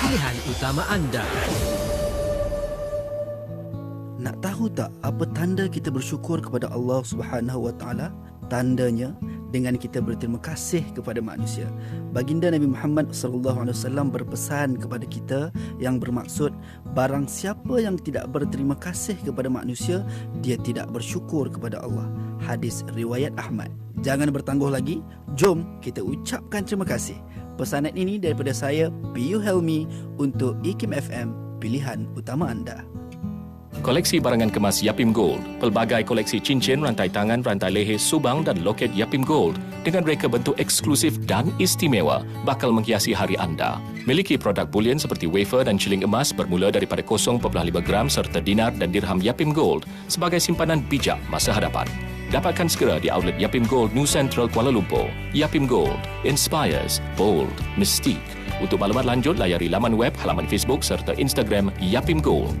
pilihan utama anda. Nak tahu tak apa tanda kita bersyukur kepada Allah Subhanahu Wa Taala? Tandanya dengan kita berterima kasih kepada manusia. Baginda Nabi Muhammad sallallahu alaihi wasallam berpesan kepada kita yang bermaksud, barang siapa yang tidak berterima kasih kepada manusia, dia tidak bersyukur kepada Allah. Hadis riwayat Ahmad. Jangan bertangguh lagi, jom kita ucapkan terima kasih. Pesanan ini daripada saya, Piyu Helmi, untuk IKIM FM, pilihan utama anda. Koleksi barangan kemas Yapim Gold, pelbagai koleksi cincin, rantai tangan, rantai leher, subang dan loket Yapim Gold dengan reka bentuk eksklusif dan istimewa bakal menghiasi hari anda. Miliki produk bulian seperti wafer dan ciling emas bermula daripada 0.5 gram serta dinar dan dirham Yapim Gold sebagai simpanan bijak masa hadapan. Dapatkan segera di outlet Yapim Gold New Central Kuala Lumpur. Yapim Gold, inspires, bold, mystique. Untuk maklumat lanjut, layari laman web, halaman Facebook serta Instagram Yapim Gold.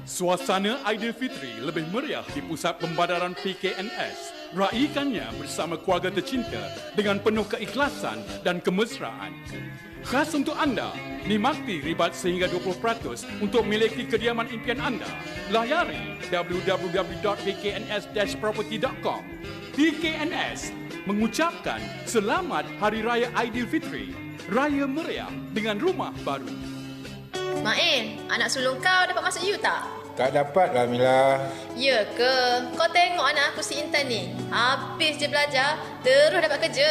Suasana Aidilfitri lebih meriah di Pusat Pembadaran PKNS. Raikannya bersama keluarga tercinta dengan penuh keikhlasan dan kemesraan. Khas untuk anda, nikmati ribat sehingga 20% untuk miliki kediaman impian anda. Layari www.pkns-property.com. PKNS mengucapkan Selamat Hari Raya Aidilfitri. Raya meriah dengan rumah baru. Main, anak sulung kau dapat masuk U tak? Tak dapat lah, Mila. Ya ke? Kau tengok anak aku si Intan ni. Habis je belajar, terus dapat kerja.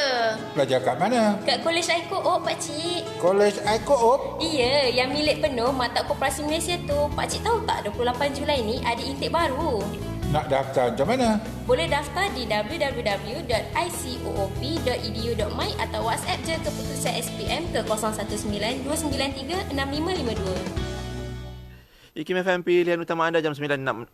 Belajar kat mana? Kat Kolej Aiko-op, Pakcik. Kolej Aiko-op? Iya, yang milik penuh Mata Koperasi Malaysia tu. Pakcik tahu tak 28 Julai ni ada intake baru? Nak daftar macam mana? Boleh daftar di www.icoop.edu.my atau WhatsApp je keputusan SPM ke 019 293 6552. IKIM FM, pilihan utama anda, jam 9.06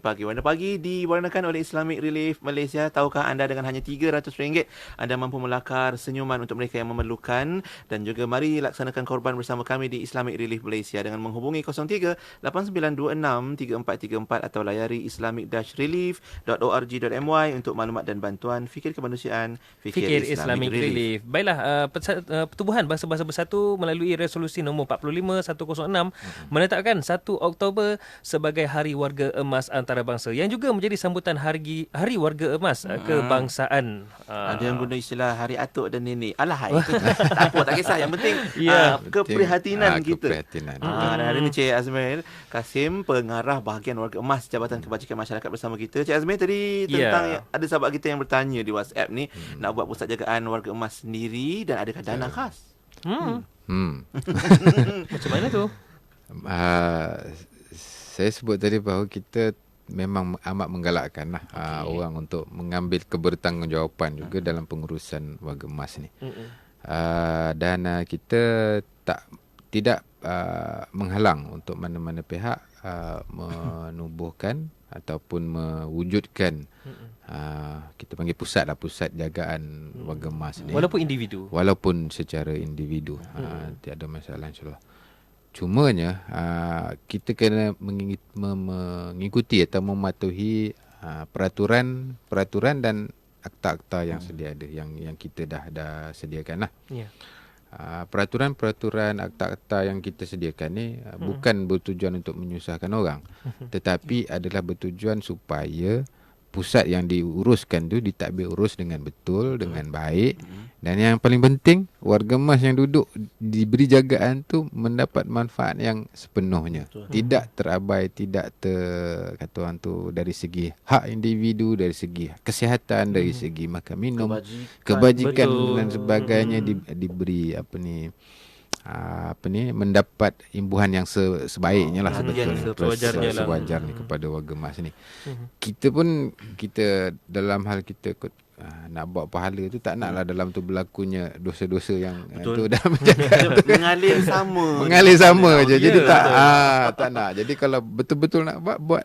pagi. Warna Pagi diwarnakan oleh Islamic Relief Malaysia. Tahukah anda dengan hanya RM300 anda mampu melakar senyuman untuk mereka yang memerlukan? Dan juga mari laksanakan korban bersama kami di Islamic Relief Malaysia dengan menghubungi 03-8926-3434 atau layari islamic-relief.org.my untuk maklumat dan bantuan. Fikir kemanusiaan, fikir Islamic Relief. Baiklah, Pertubuhan Bangsa-Bangsa Bersatu melalui resolusi nombor 45106 menetapkan 1 Oktober sebagai Hari Warga Emas Antarabangsa yang juga menjadi sambutan Hari Warga Emas kebangsaan. Ada yang guna istilah Hari Atuk dan Nenek. Alah, tak apa, tak kisah. Yang penting keprihatinan kita. Dan hari ini Cik Azmil Kasim, pengarah bahagian Warga Emas Jabatan Kebajikan Masyarakat bersama kita. Cik Azmil, tadi tentang ada sahabat kita yang bertanya di WhatsApp ni, nak buat pusat jagaan Warga Emas sendiri dan adakah dana khas? Macam mana tu? Saya sebut tadi bahawa kita memang amat menggalakkan orang untuk mengambil kebertanggungjawapan juga dalam pengurusan Warga Emas ni. Dan kita tidak menghalang untuk mana-mana pihak menubuhkan ataupun mewujudkan kita panggil pusat jagaan Warga Emas ni. Walaupun secara individu. Tiada masalah, insyaAllah. Cumanya kita kena mengikuti atau mematuhi peraturan dan akta-akta yang sedia ada, yang kita dah sediakan lah. Peraturan-peraturan akta-akta yang kita sediakan ni bukan bertujuan untuk menyusahkan orang, tetapi adalah bertujuan supaya pusat yang diuruskan tu ditadbir urus dengan betul, dengan baik, dan yang paling penting warga emas yang duduk diberi jagaan tu mendapat manfaat yang sepenuhnya. Tidak terabai, tidak kata orang tu dari segi hak individu, dari segi kesihatan, dari segi makan minum, kebajikan dan sebagainya diberi mendapat imbuhan yang sebaiknya lah, sebetulnya sewajarnya kepada warga emas ni. Kita dalam hal kita nak buat pahala tu, tak naklah dalam tu berlakunya dosa-dosa yang tu dalam mengalir sama je. Jadi tak nak. Jadi kalau betul-betul nak buat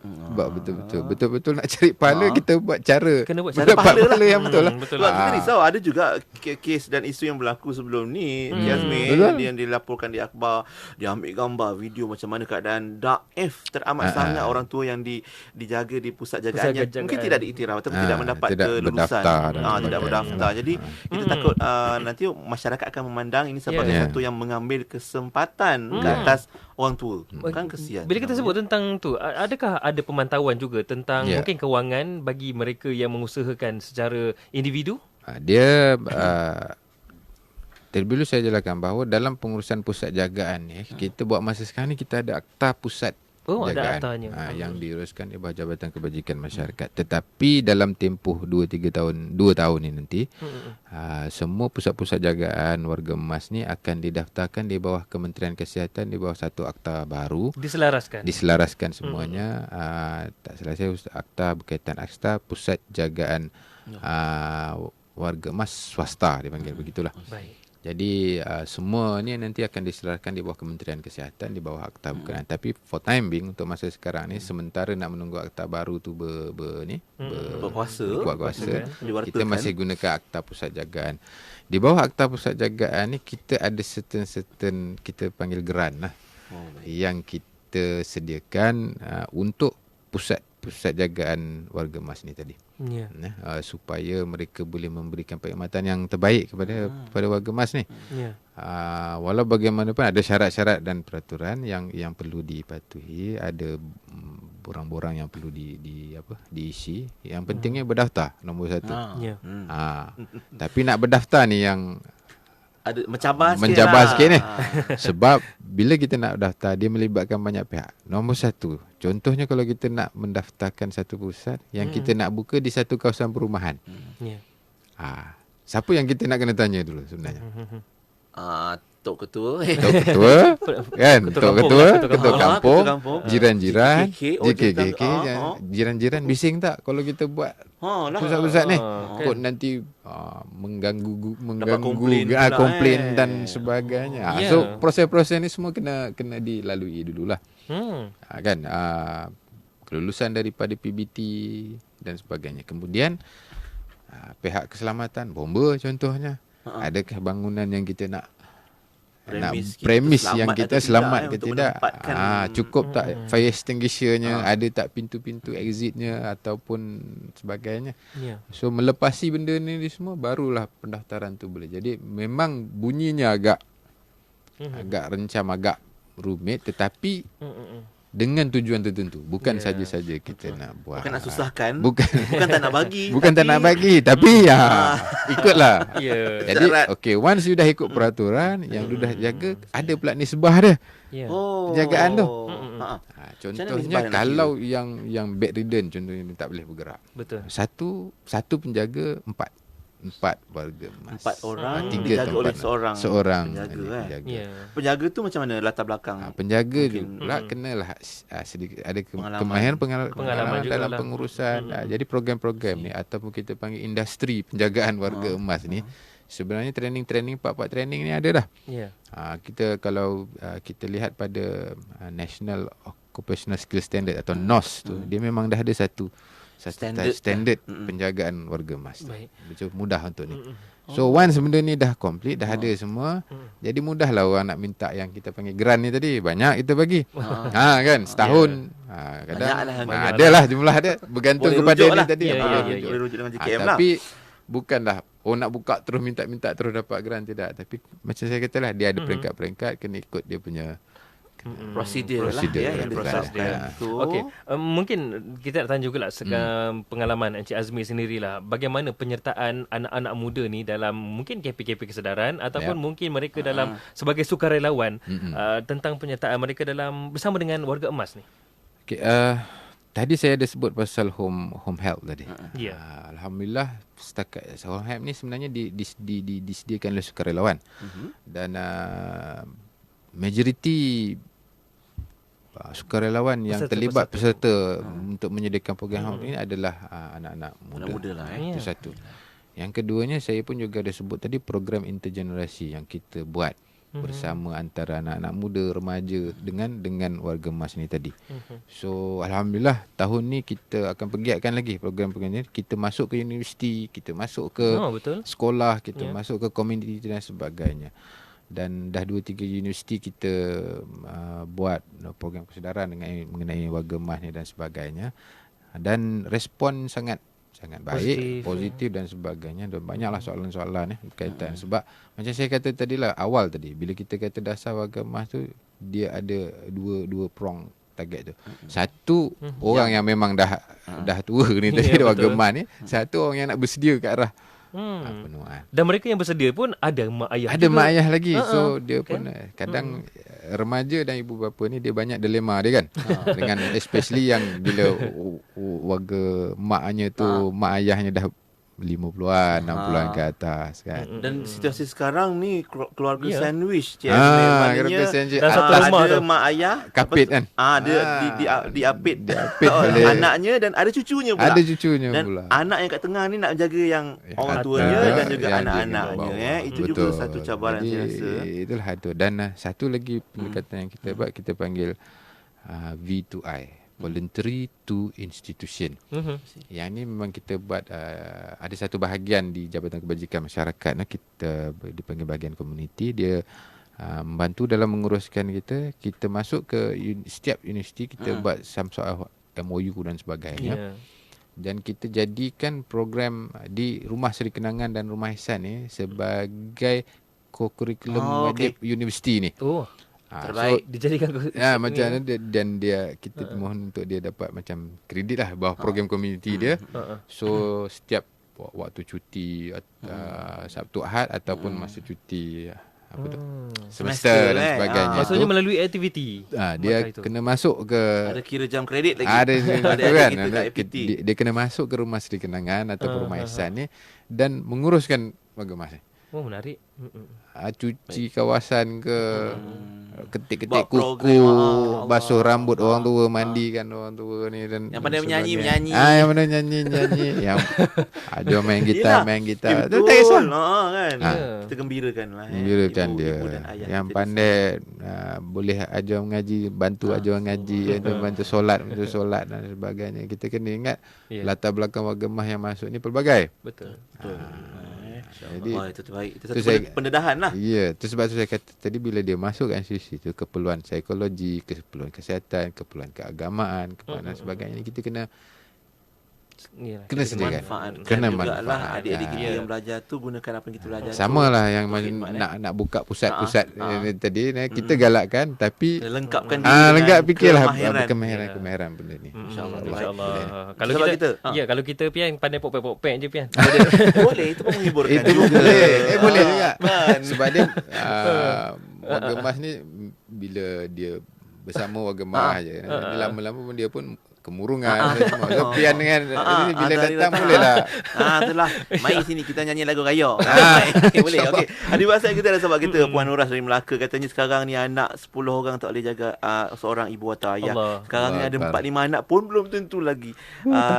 betul-betul nak cari pahala, kita buat cara pahala yang betul lah. Kita risau ada juga kes dan isu yang berlaku sebelum ni, Yasmin, yang dilaporkan di akhbar, dia ambil gambar, video macam mana keadaan daif teramat sangat orang tua yang dijaga di pusat jagaannya. Mungkin tidak diiktiraf ataupun tidak mendapat kelulusan. Tidak berdaftar. Jadi kita takut nanti masyarakat akan memandang ini sebagai satu yang mengambil kesempatan ke atas orang tua. Kan kesian. Bila kita sebut tentang tu, adakah ada pemantauan juga tentang mungkin kewangan bagi mereka yang mengusahakan secara individu? Dia terlebih dulu saya jelaskan bahawa dalam pengurusan pusat jagaan ni, kita buat masa sekarang ni kita ada akta pusat jagaan, ada aktanya. Yang diuruskan di bawah Jabatan Kebajikan Masyarakat. Tetapi dalam tempoh 2 tahun ni nanti, semua pusat-pusat jagaan warga emas ni akan didaftarkan di bawah Kementerian Kesihatan, di bawah satu akta baru. Diselaraskan semuanya. Tak salah saya, akta berkaitan akta pusat jagaan warga emas swasta, dipanggil begitulah. Baik. Jadi semua ni nanti akan diselaraskan di bawah Kementerian Kesihatan, di bawah akta berkenaan. Tapi for time being, untuk masa sekarang ni, sementara nak menunggu akta baru tu berkuasa, kita masih gunakan akta pusat jagaan. Di bawah akta pusat jagaan ni, kita ada certain kita panggil grant lah, yang kita sediakan untuk pusat jagaan warga emas ni tadi. Supaya mereka boleh memberikan perkhidmatan yang terbaik kepada warga emas ni. Walau bagaimanapun ada syarat-syarat dan peraturan yang perlu dipatuhi, ada borang-borang yang perlu diisi. Yang pentingnya berdaftar, nombor 1. Tapi nak berdaftar ni yang ada mencabar sikit ni. Sebab bila kita nak daftar, dia melibatkan banyak pihak. Nombor 1, contohnya kalau kita nak mendaftarkan satu pusat yang kita nak buka di satu kawasan perumahan. Siapa yang kita nak kena tanya dulu sebenarnya? Tok Ketua kan, Tok Ketua kampung, jiran-jiran, JKK, jiran-jiran bising tak kalau kita buat pusat-pusat ni, kot nanti mengganggu komplain dan sebagainya. So proses-proses ni semua kena dilalui dululah. Kan, kelulusan daripada PBT dan sebagainya. Kemudian pihak keselamatan, bomba contohnya, adakah bangunan yang kita nak premis yang kita selamat ke tidak, cukup tak fire extinguisher-nya, ada tak pintu-pintu exit-nya ataupun sebagainya. So melepasi benda ni semua barulah pendaftaran tu boleh. Jadi memang bunyinya agak rencam, agak rumit, tetapi dengan tujuan tertentu. Bukan saja-saja kita nak buat. Bukan nak susahkan. Bukan tak nak bagi. Bukan tak nak bagi. Tapi ikutlah. Jadi, once you dah ikut peraturan, yang you dah jaga, ada pula nisbah dia. Penjagaan tu. Contohnya, kalau yang bedridden, contohnya tak boleh bergerak. Betul. Satu penjaga, empat warga emas. 4 orang dijaga oleh seorang penjaga. Penjaga tu macam mana latar belakang? Penjaga pula kenalah sedikit ada pengalaman dalam pengurusan. Jadi program-program ni ataupun kita panggil industri penjagaan warga emas ni, sebenarnya training part-part training ni ada dah. Kita kalau kita lihat pada National Occupational Skill Standard atau NOS tu, dia memang dah ada satu standard penjagaan warga emas. Betul, mudah untuk ni. So once benda ni dah complete, dah ada semua, jadi mudahlah orang nak minta yang kita panggil grant ni tadi, banyak kita bagi. Kan, setahun kadang adalah jumlah dia, bergantung kepada ni tadi. Boleh rujuk dengan JKM lah. Tapi bukanlah nak buka terus minta terus dapat grant, tidak. Tapi macam saya katalah, dia ada peringkat-peringkat, kena ikut dia punya prosedur yang diproseskan. Okey, mungkin kita nak tanya jugalah pengalaman Encik Azmi sendirilah, bagaimana penyertaan anak-anak muda ni dalam mungkin KP-KP kesedaran ataupun mungkin mereka dalam sebagai sukarelawan, tentang penyertaan mereka dalam bersama dengan warga emas ni. Okey, tadi saya ada sebut pasal home health tadi. Alhamdulillah, setakat home health ni sebenarnya disediakan oleh sukarelawan. Dan majoriti sukarelawan yang terlibat peserta untuk menyediakan program ini adalah anak-anak muda lah. Itu satu. Yang keduanya, saya pun juga ada sebut tadi program intergenerasi yang kita buat bersama antara anak-anak muda, remaja dengan warga emas ni tadi. So alhamdulillah, tahun ni kita akan pergiatkan lagi program-program ni. Kita masuk ke universiti, kita masuk ke sekolah, kita masuk ke komuniti dan sebagainya. Dan dah 2-3 universiti kita buat program kesedaran mengenai warga emas ni dan sebagainya. Dan respon sangat baik, positif dan sebagainya. Dan banyaklah soalan-soalan berkaitan. Sebab macam saya kata tadilah, awal tadi, bila kita kata dasar warga emas tu, dia ada dua prong target tu. Satu, orang yang memang dah tua ni tadi, warga emas ni. Satu, orang yang nak bersedia ke arah penuaan. Dan mereka yang bersedia pun ada mak ayah. Ada mak ayah lagi. So dia pun kadang remaja dan ibu bapa ni, dia banyak dilema dia kan. Dengan especially yang bila warga maknya tu, mak ayahnya dah 50-an, 60-an ke atas kan. Dan situasi sekarang ni keluarga sandwich. Keluarga sandwich. Ada mak ayah kapit kan. Diapit oleh anaknya dan ada cucunya pula. Dan anak yang kat tengah ni nak jaga yang orang tuanya dan juga anak-anaknya. Itu juga satu cabaran saya rasa. Itulah itu. Dan satu lagi pendekatan yang kita buat, kita panggil V2I. Voluntary to Institution. Yang ni memang kita buat, ada satu bahagian di Jabatan Kebajikan Masyarakat, kita dipanggil bahagian komuniti. Dia membantu dalam menguruskan kita masuk ke setiap universiti, kita buat some sort of MOU dan sebagainya. Dan kita jadikan program di Rumah Seri Kenangan dan Rumah Ihsan ni sebagai co-curriculum wajib universiti ni. Terbaik. So, dijadikan macam mana dan dia, kita mohon untuk dia dapat macam kredit lah bawah program komuniti dia. So setiap waktu cuti Sabtu Ahad ataupun masa cuti semester dan sebagainya, maksudnya melalui aktiviti. Dia kena masuk ke, ada kira jam kredit lagi. Ada kan. Dia kena masuk ke Rumah Seri Kenangan ataupun Rumah Ihsan ni dan menguruskan warga emas ni. Oh, menarik. Cuci kawasan ke, ketik-ketik kuku, basuh rambut orang tua, mandikan orang tua ni dan yang pandai menyanyi. Yang pandai nyanyi. Yang ada main gitar. Tu tak kisah kan. Kita gembirakan lah. Gembirakan dia. Yang pandai boleh ajar mengaji, bantu ajar mengaji, bantu solat dan sebagainya. Kita kena ingat latar belakang warga emas yang masuk ni pelbagai. Betul. Jadi itu terbaik. Itu satu pendedahan lah. Ya, itu sebab tu saya kata tadi bila dia masuk kat sisi tu, keperluan psikologi, keperluan kesihatan, keperluan keagamaan, keperluan dan sebagainya, kita kena sediakan. Kena manfaat. Adik-adik kita yang belajar tu gunakan apa yang kita belajar. Sama lah yang nak buka pusat-pusat tadi kita galakkan, tapi lengkapkan fikirlah kemahiran benda ni. InsyaAllah. Kalau kita Pian pandai pok-pok je Pian. Boleh, itu pun menghiburkan. Itu juga. Boleh juga. Sebab dia warga emas ni bila dia bersama warga emas je, lama-lama dia pun kemurungan semua. So, Pian dengan bila datang bolehlah. Itulah. Mari sini kita nyanyi lagu raya. Boleh. Okey. Di WhatsApp kita ada sahabat kita Puan Nuras dari Melaka, katanya sekarang ni anak 10 orang tak boleh jaga seorang ibu atau ayah. Sekarang ni ada 4-5 anak pun belum tentu lagi.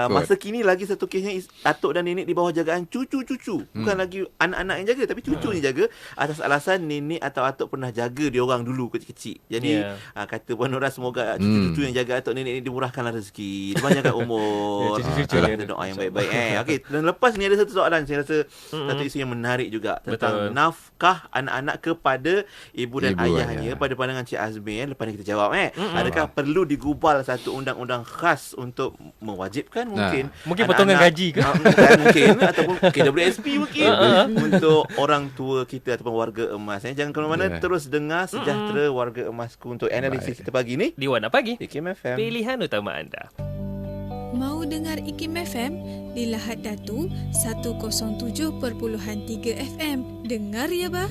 Masa kini lagi satu kesnya atuk dan nenek di bawah jagaan cucu-cucu. Bukan lagi anak-anak yang jaga, tapi cucu ni jaga atas alasan nenek atau atuk pernah jaga dia orang dulu kecil-kecil. Jadi kata Puan Nuras, semoga cucu-cucu yang jaga atuk nenek ni dimurahkanlah rezeki, dipanjangkan umur. Kita doa yang baik-baik. Okey, dan lepas ni ada satu soalan, saya rasa satu isu yang menarik juga tentang nafkah anak-anak kepada ibu dan ayahnya. Pada pandangan Cik Azmi, lepas ni kita jawab adakah perlu digubal satu undang-undang khas untuk mewajibkan mungkin potongan gaji ke? Mungkin ataupun KWSP mungkin untuk orang tua kita ataupun warga emas. Jangan ke mana-mana, terus dengar Sejahtera Warga Emasku untuk analisis kita pagi ni di Warna Pagi IKIM FM, pilihan utama anda. Mau dengar IKIM FM di Lahad Datu 107.3 FM. Dengar ya bah.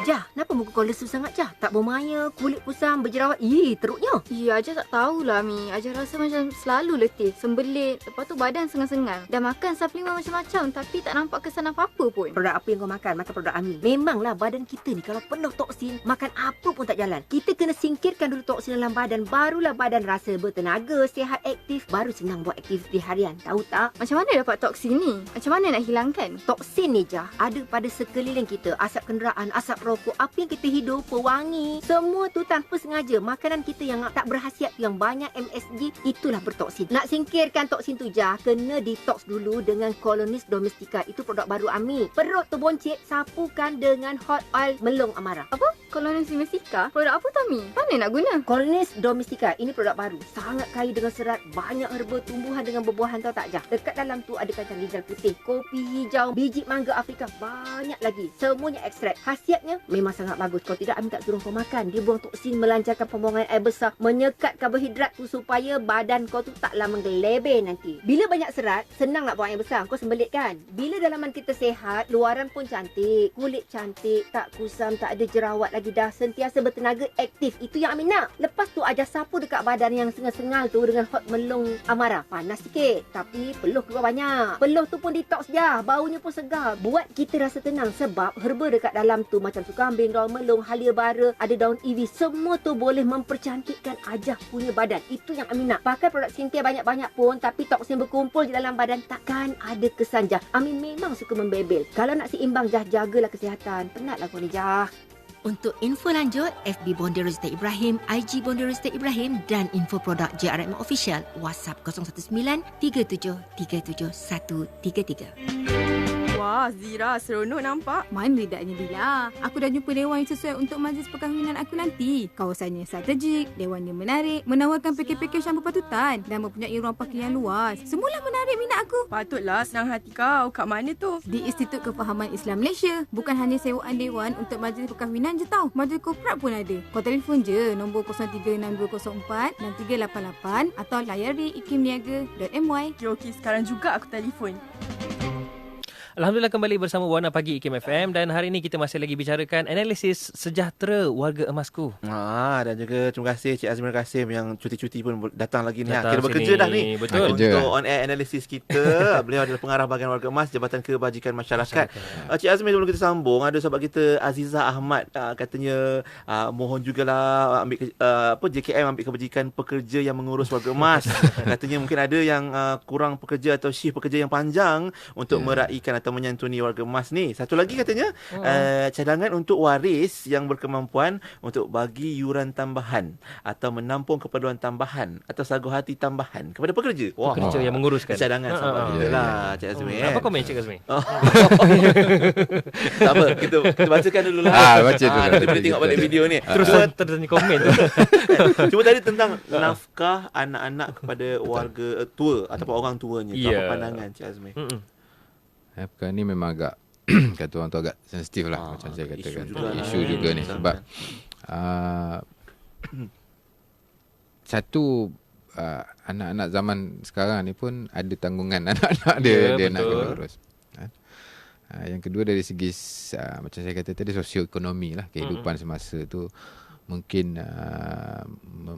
Jah, kenapa muka kau lesu sangat Jah? Tak bermaya, kulit kusam, berjerawat. Teruknya. Ya, Ajah tak tahulah Mi. Ajah rasa macam selalu letih, sembelit. Lepas tu badan sengal-sengal. Dah makan suplemen macam-macam tapi tak nampak kesan apa-apa pun. Produk apa yang kau makan? Makan produk Ami. Memanglah badan kita ni kalau penuh toksin, makan apa pun tak jalan. Kita kena singkirkan dulu toksin dalam badan. Barulah badan rasa bertenaga, sihat, aktif. Baru senang buat aktiviti harian. Tahu tak? Macam mana dapat toksin ni? Macam mana nak hilangkan? Toksin ni Jah, ada pada sekeliling kita. Asap kenderaan, asap rokok, apa yang kita hidup, pewangi, semua tu tanpa sengaja. Makanan kita yang tak berkhasiat, yang banyak MSG, itulah bertoksin. Nak singkirkan toksin tu Jah, kena detox dulu dengan Colonis Domestica. Itu produk baru Ami. Perut tu boncit, sapukan dengan hot oil melong amara. Apa? Colonis Domestica? Produk apa tu Ami? Mana nak guna? Colonis Domestica, ini produk baru. Sangat kaya dengan serat, banyak herba, tumbuhan dengan berbuahan, tahu tak Jah? Dekat dalam tu ada kacang ginjal putih, kopi hijau, biji mangga Afrika, banyak lagi. Semuanya ekstrak. Khasiatnya memang sangat bagus. Kalau tidak, Ami tak suruh kau makan. Dia buang toksin, melancarkan pembuangan air besar, menyekat karbohidrat tu supaya badan kau tu taklah menggelebeh nanti. Bila banyak serat, senang nak buang air besar. Kau sembelit kan? Bila dalaman kita sihat, luaran pun cantik, kulit cantik, tak kusam, tak ada jerawat lagi, dah sentiasa bertenaga, aktif. Itu yang Ami nak. Lepas tu ajar sapu dekat badan yang sengal-sengal tu dengan hot melong amara. Panas sikit, tapi peluh keluar banyak. Peluh tu pun detox Jah, baunya pun segar. Buat kita rasa tenang sebab herba dekat dalam tu macam susu kambing, daun melong, halia bara, ada daun iwi, semua tu boleh mempercantikkan Ajah punya badan. Itu yang Ami nak. Pakai produk skincare banyak-banyak pun tapi toksin berkumpul di dalam badan, takkan ada kesan Jah. Ami memang suka membebel. Kalau nak seimbang Jah, jagalah kesihatan. Penatlah kau ni Jah. Untuk info lanjut, FB Bondar Ustaz Ibrahim, IG Bondar Ustaz Ibrahim dan info produk JRM Official, WhatsApp 019 37 37 133. Wah, Zira, seronok nampak. Mana bedanya Dila? Aku dah jumpa dewan yang sesuai untuk majlis perkahwinan aku nanti. Kawasannya strategik, dewannya menarik, menawarkan pakej-pakej yang berpatutan dan mempunyai ruang parking yang luas. Semualah menarik minat aku. Patutlah senang hati kau. Kat mana tu? Di Institut Kefahaman Islam Malaysia. Bukan hanya sewaan dewan untuk majlis perkahwinan je tau. Majlis korporat pun ada. Kau telefon je nombor 036204 6388 atau layari ikimniaga.my. Okey, sekarang juga aku telefon. Alhamdulillah kembali bersama Warna Pagi IKIM FM dan hari ini kita masih lagi bicarakan analisis sejahtera warga emasku. Dan juga terima kasih Cik Azmi Kasim yang cuti-cuti pun datang lagi ni. Kira bekerja dah ni. Betul. Untuk on air analisis kita. Beliau adalah pengarah bahagian warga emas Jabatan Kebajikan Masyarakat. Cik Azmi, sebelum kita sambung, ada sahabat kita Azizah Ahmad katanya mohon jugalah ambil JKM ambil kebajikan pekerja yang mengurus warga emas. Katanya mungkin ada yang kurang pekerja atau shift pekerja yang panjang untuk meraikan atau menyantuni warga emas ni. Satu lagi katanya cadangan untuk waris yang berkemampuan untuk bagi yuran tambahan atau menampung keperluan tambahan atau sagu hati tambahan kepada pekerja. Pekerja yang menguruskan. Cadangan sahabat kita lah Cik Azmi. Apa komen Cik Azmi? Tak apa, kita bacakan dulu lah. Baca dulu. Kita boleh tengok balik video ni. Terus terjadi komen. Cuma tadi tentang nafkah anak-anak kepada warga tua ataupun orang tuanya. Apa pandangan Cik Azmi? Nafkah ni memang agak kata orang tu agak sensitif lah macam saya katakan. Isu juga ni sebab satu anak-anak zaman sekarang ni pun ada tanggungan anak-anak dia nak kena urus. Yang kedua dari segi macam saya kata tadi sosioekonomi lah, kehidupan semasa tu mungkin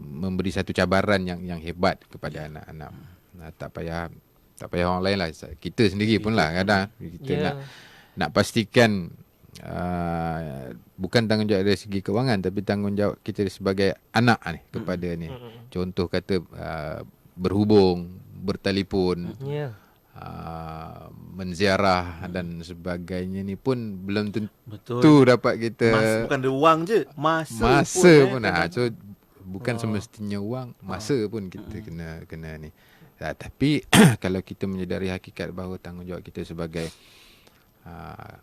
memberi satu cabaran yang hebat kepada anak-anak. Tak payah orang lain lah, kita sendiri pun lah kadang kita nak pastikan bukan tanggungjawab dari segi kewangan tapi tanggungjawab kita sebagai anak ni kepada ni. Contoh kata berhubung, bertelefon, menziarah dan sebagainya ni pun belum tentu dapat kita. Bukan ada wang je, masa pun so bukan semestinya wang, masa pun kita kena ni. Tapi kalau kita menyedari hakikat bahawa tanggungjawab kita sebagai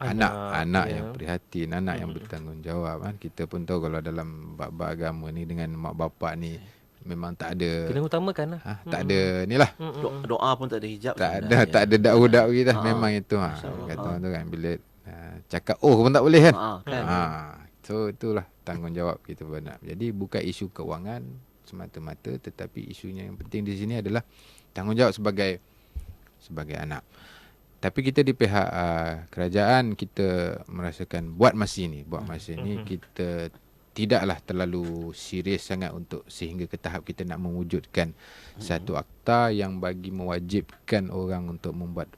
anak yang prihatin, anak yang bertanggungjawab kan, kita pun tahu kalau dalam bab agama ni dengan mak bapak ni memang tak ada, kena utamakan lah. Tak ada ni lah. Doa pun tak ada hijab. Tak ada dakwa-dakwi dah. Memang itu kata orang tu kan, bila cakap pun tak boleh kan. So itulah tanggungjawab kita benar. Jadi bukan isu kewangan semata-mata, tetapi isunya yang penting di sini adalah tanggungjawab sebagai anak. Tapi kita di pihak kerajaan kita merasakan buat masa ini kita tidaklah terlalu serius sangat untuk sehingga ke tahap kita nak mewujudkan satu akta yang bagi mewajibkan orang untuk membuat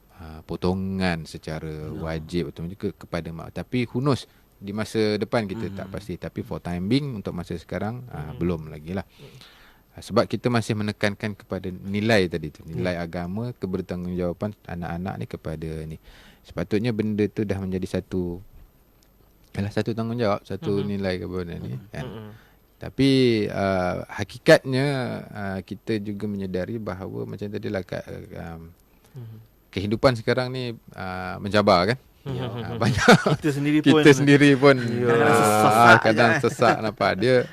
potongan secara wajib atau kepada mak. Tapi hunus di masa depan kita tak pasti, tapi for time being untuk masa sekarang belum lagi lah. Sebab kita masih menekankan kepada nilai tadi tu, nilai agama, kebertanggungjawaban anak-anak ni kepada ni. Sepatutnya benda tu dah menjadi satu tanggungjawab, satu nilai kepada ni kan. Tapi hakikatnya kita juga menyedari bahawa macam tadilah kehidupan sekarang ni mencabar kan. Banyak kita sendiri pun kadang sesak nampak dia.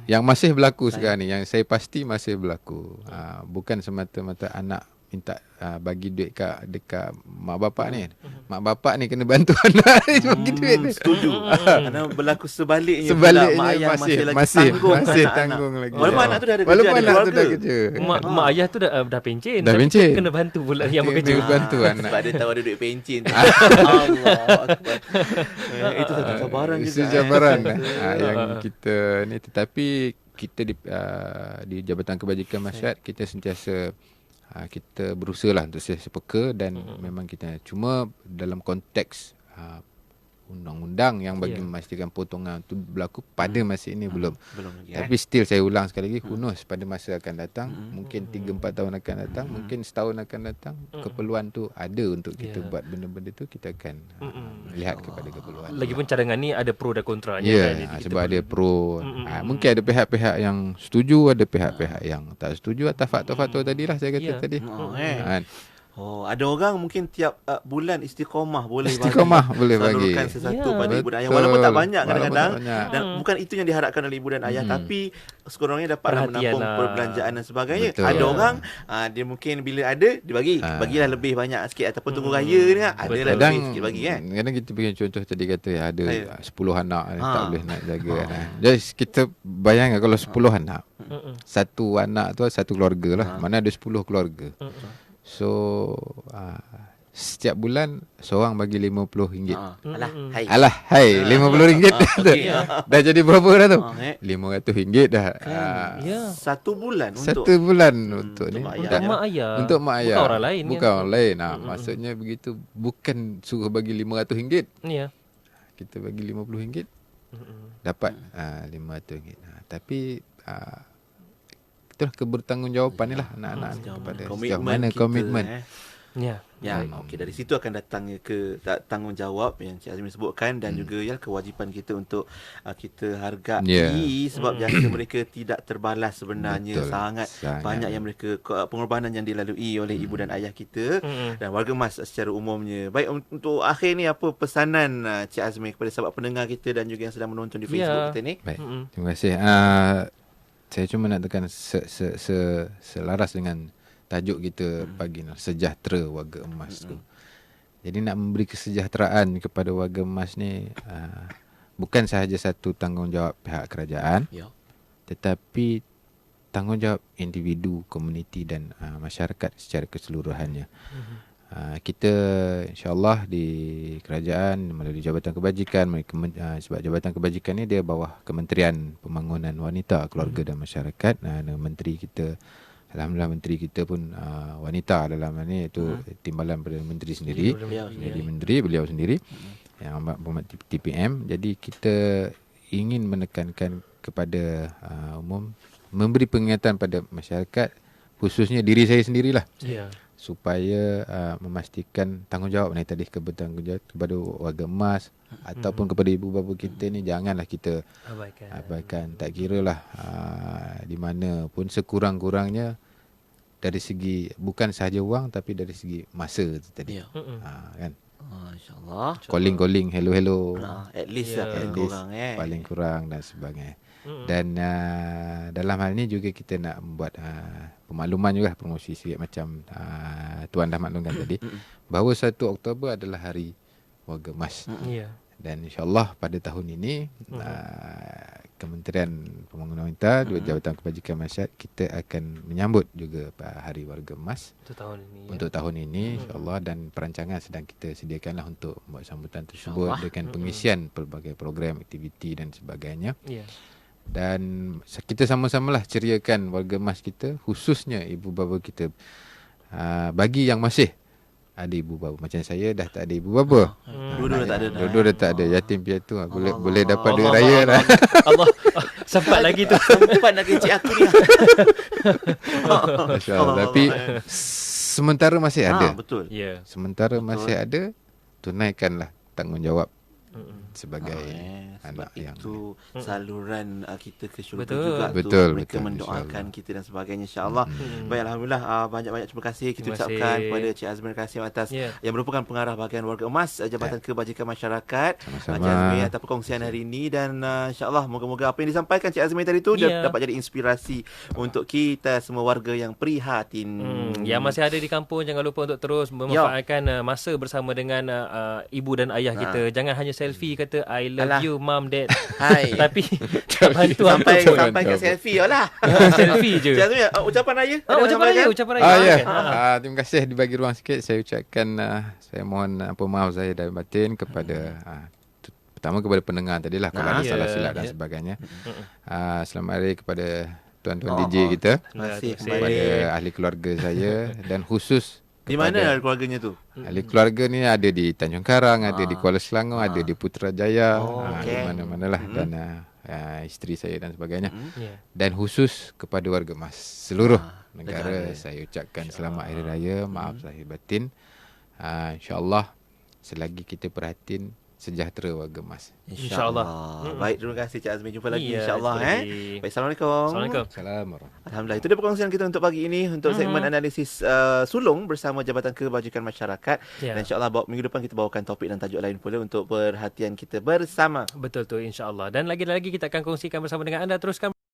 Yang masih berlaku sekarang ni, yang saya pasti masih berlaku, bukan semata-mata anak minta bagi duit dekat mak bapak ni. Mak bapak ni kena bantu anak ni bagi duit ni. Setuju. Kerana berlaku sebaliknya mak ayah masih tanggung lagi. Walaupun anak tu dah ada kerja, walaupun anak tu dah kerja. Mak ayah tu dah pencen. Dah pencen. Kena bantu pula yang bekerja. Bantu anak. Sebab dia tahu ada duit pencen. Allah. Itu satu cabaran juga. Itu cabaran yang kita ni, tetapi kita di Jabatan Kebajikan Masyarakat kita sentiasa kita berusaha lah untuk sepeka dan memang kita cuma dalam konteks undang-undang yang bagi memastikan potongan itu berlaku pada masa ini belum lagi, tapi still saya ulang sekali lagi, hunus pada masa akan datang, mungkin 3-4 tahun akan datang, mungkin setahun akan datang, keperluan tu ada untuk kita buat benda-benda tu, kita akan lihat kepada keperluan. Lagipun cadangan ni ada pro dan kontranya kan? Sebab ada pro, mungkin ada pihak-pihak yang setuju, ada pihak-pihak yang tak setuju atas faktor-faktor tadilah saya kata tadi. Ada orang mungkin tiap bulan istiqamah boleh bagi sesuatu pada ibu dan ayah, walaupun tak banyak kadang-kadang, dan bukan itu yang diharapkan oleh ibu dan ayah, tapi sekurang-kurangnya dapatlah menampung perbelanjaan dan sebagainya. Ada orang dia mungkin bila ada dia bagilah lebih banyak sikit, ataupun tunggu raya ni adalah lebih sikit bagi kan. Kadang kita bagi contoh tadi kata ada 10 anak tak boleh nak jaga kan. Jadi kita bayangkan kalau 10 anak, satu anak tu satu keluarga lah, mana ada 10 keluarga. So setiap bulan seorang bagi RM50. Alah, hai. RM50 dah jadi berapa dah tu? RM500 dah. Satu bulan untuk ni. Untuk mak ayah. Untuk mak ayah. Bukan orang lain. Bukan orang lain. Maksudnya begitu, bukan suruh bagi RM500. Ya. Kita bagi RM50 dapat RM500. Tapi itulah kebertanggungjawapan ni lah anak-anak kepada sejauh mana komitmen. Ya. Okey, dari situ akan datangnya tanggungjawab yang Cik Azmi sebutkan dan juga kewajipan kita untuk kita hargai sebab jasa mereka tidak terbalas sebenarnya. Betul. Sangat banyak yang mereka pengorbanan yang dilalui oleh ibu dan ayah kita dan warga emas secara umumnya. Baik, untuk akhir ni apa pesanan Cik Azmi kepada sahabat pendengar kita dan juga yang sedang menonton di Facebook kita ni? Baik. Terima kasih. Saya cuma nak tekan selaras dengan tajuk kita pagi ni, sejahtera warga emas tu. Jadi nak memberi kesejahteraan kepada warga emas ni bukan sahaja satu tanggungjawab pihak kerajaan, tetapi tanggungjawab individu, komuniti dan masyarakat secara keseluruhannya. Kita insya-Allah di kerajaan melalui Jabatan Kebajikan, sebab Jabatan Kebajikan ni dia bawah Kementerian Pembangunan Wanita, Keluarga dan Masyarakat. Menteri kita, alhamdulillah menteri kita pun wanita dalam hal ni, itu timbalan pada menteri sendiri. Jadi menteri beliau sendiri yang amat TPM. Jadi kita ingin menekankan kepada umum, memberi peringatan pada masyarakat, khususnya diri saya sendirilah. Supaya memastikan tanggungjawab ni tadi, kebertanggungjawab kepada warga emas ataupun kepada ibu bapa kita ni janganlah kita abaikan. Tak kiralah di mana pun, sekurang-kurangnya dari segi bukan sahaja wang tapi dari segi masa tu tadi. Kan? Masya-Allah. Calling, hello. At least paling kurang dan sebagainya. Dan dalam hal ni juga kita nak membuat pemakluman juga, promosi sikit macam Tuan dah maklumkan tadi, bahawa 1 Oktober adalah Hari Warga Emas. Dan insya-Allah pada tahun ini Kementerian Pembangunan Wanita, Jabatan Kebajikan Masyarakat, kita akan menyambut juga Hari Warga Emas untuk tahun ini insya-Allah, dan perancangan sedang kita sediakanlah untuk membuat sambutan tersebut dengan pengisian pelbagai program, aktiviti dan sebagainya. Dan kita sama-samalah ceriakan warga emas kita, khususnya ibu bapa kita. Bagi yang masih ada ibu bapa, macam saya dah tak ada ibu bapa. Dua-dua dah tak ada. Yatim piatu. Boleh dapat duit raya lah. Allah. Sempat lagi tu. Sempat nak kecik aku ni. Masya-Allah. Tapi sementara masih ada. Betul. Sementara masih ada, tunaikanlah tanggungjawab sebagai anak yang itu saluran kita ke syurga juga. Mereka mendoakan kita dan sebagainya, insya-Allah. Baik, alhamdulillah, banyak-banyak terima kasih kita ucapkan kepada Cik Azmi Kasim atas yang merupakan pengarah bahagian warga emas Jabatan Kebajikan Masyarakat. Cik Azmi atas perkongsian hari ini, dan insya-Allah moga-moga apa yang disampaikan Cik Azmi tadi tu dapat jadi inspirasi untuk kita semua warga yang prihatin. Yang masih ada di kampung, jangan lupa untuk terus memanfaatkan masa bersama dengan ibu dan ayah kita. Jangan hanya selfie kata I love you mom dad. Tapi sampai ke selfie lah. Selfie je. Ucapan raya. Ucapan raya. Terima kasih dibagi ruang sikit. Saya ucapkan saya mohon maaf saya dari batin kepada pertama kepada pendengar tadilah kalau ada salah silap dan sebagainya. Selamat hari kepada tuan-tuan DJ kita. Terima kasih kepada ahli keluarga saya, dan khusus di mana keluarganya tu? Ahli keluarga ni ada di Tanjung Karang, ada di Kuala Selangor, ada di Putrajaya, di mana-manalah, dan isteri saya dan sebagainya. Dan khusus kepada warga emas seluruh negara, saya ucapkan selamat Hari Raya, maaf zahir batin. InsyaAllah selagi kita perhatiin sejahtera warga emas. InsyaAllah. Baik, terima kasih Cik Azmi. Jumpa lagi insyaAllah. Baik, Assalamualaikum. Alhamdulillah, itu dia perkongsian kita untuk pagi ini, untuk segmen analisis sulung bersama Jabatan Kebajikan Masyarakat. Dan insyaAllah minggu depan kita bawakan topik dan tajuk lain pula untuk perhatian kita bersama. Betul tu, insyaAllah. Dan lagi-lagi kita akan kongsikan bersama dengan anda. Teruskan